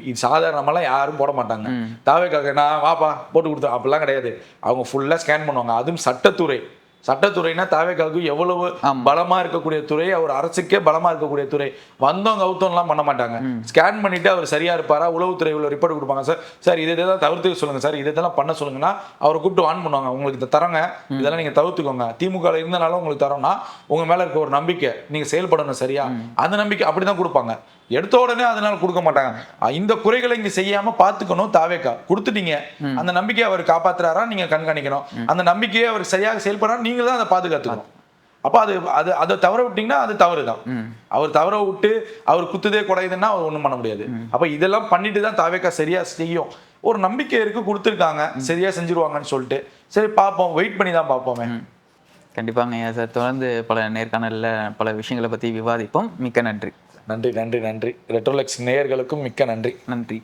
இது சாதாரணமெல்லாம் யாரும் போட மாட்டாங்க. தாவேக்காக நான் வாப்பா போட்டு கொடுத்தோம் அப்படிலாம் கிடையாது. அவங்க ஃபுல்லாக ஸ்கேன் பண்ணுவாங்க. அதுவும் சட்டத்துறைனா தாவேக்காவுக்கு எவ்வளவு பலமா இருக்கக்கூடிய துறை, அவர் அரசுக்கே பலமா இருக்கக்கூடிய துறை. வந்தவங்க கவுத்தம்லாம் பண்ண மாட்டாங்க. ஸ்கேன் பண்ணிட்டு அவர் சரியா இருப்பாரா, உளவுத்துறை உள்ள ரிப்போர்ட் கொடுப்பாங்க. சார் இதெல்லாம் தவிர்த்துக்க சொல்லுங்க சார், இதெல்லாம் பண்ண சொல்லுங்கன்னா அவரை கூப்பிட்டு வான் பண்ணுவாங்க. உங்களுக்கு இதை தரங்க, இதெல்லாம் நீங்க தவிர்த்துக்கோங்க. திமுக இருந்தனால உங்களுக்கு தரோம்னா உங்க மேல இருக்க ஒரு நம்பிக்கை, நீங்க செயல்படணும் சரியா, அந்த நம்பிக்கை அப்படிதான் கொடுப்பாங்க. எடுத்த உடனே அதனால கொடுக்க மாட்டாங்க. இந்த குறைகளை இங்க செய்யாம பாத்துக்கணும். தாவேக்கா கொடுத்துட்டீங்க, அந்த நம்பிக்கையை அவர் காப்பாத்துறாரா நீங்க கண்காணிக்கணும். அந்த நம்பிக்கையை அவர் சரியாக செயல்படுறா நீங்க தான் அதை பாதுகாத்துக்கணும். அப்ப அதை தவற விட்டீங்கன்னா அது தவறுதான். அவர் தவற விட்டு அவர் குத்துதே குறையுதுன்னா அவர் ஒண்ணும் பண்ண முடியாது. அப்ப இதெல்லாம் பண்ணிட்டு தான் தாவேக்கா சரியா செய்யும். ஒரு நம்பிக்கை இருக்கு, கொடுத்துருக்காங்க, சரியா செஞ்சிருவாங்கன்னு சொல்லிட்டு சரி பார்ப்போம், வெயிட் பண்ணி தான் பார்ப்போமே. கண்டிப்பாங்க ஐயா சார். தொடர்ந்து பல நேர்காணல்ல பல விஷயங்களை பத்தி விவாதிப்போம். மிக்க நன்றி. நன்றி. ரெட்ரோலெக்ஸ் நேயர்களுக்கும் மிக்க நன்றி.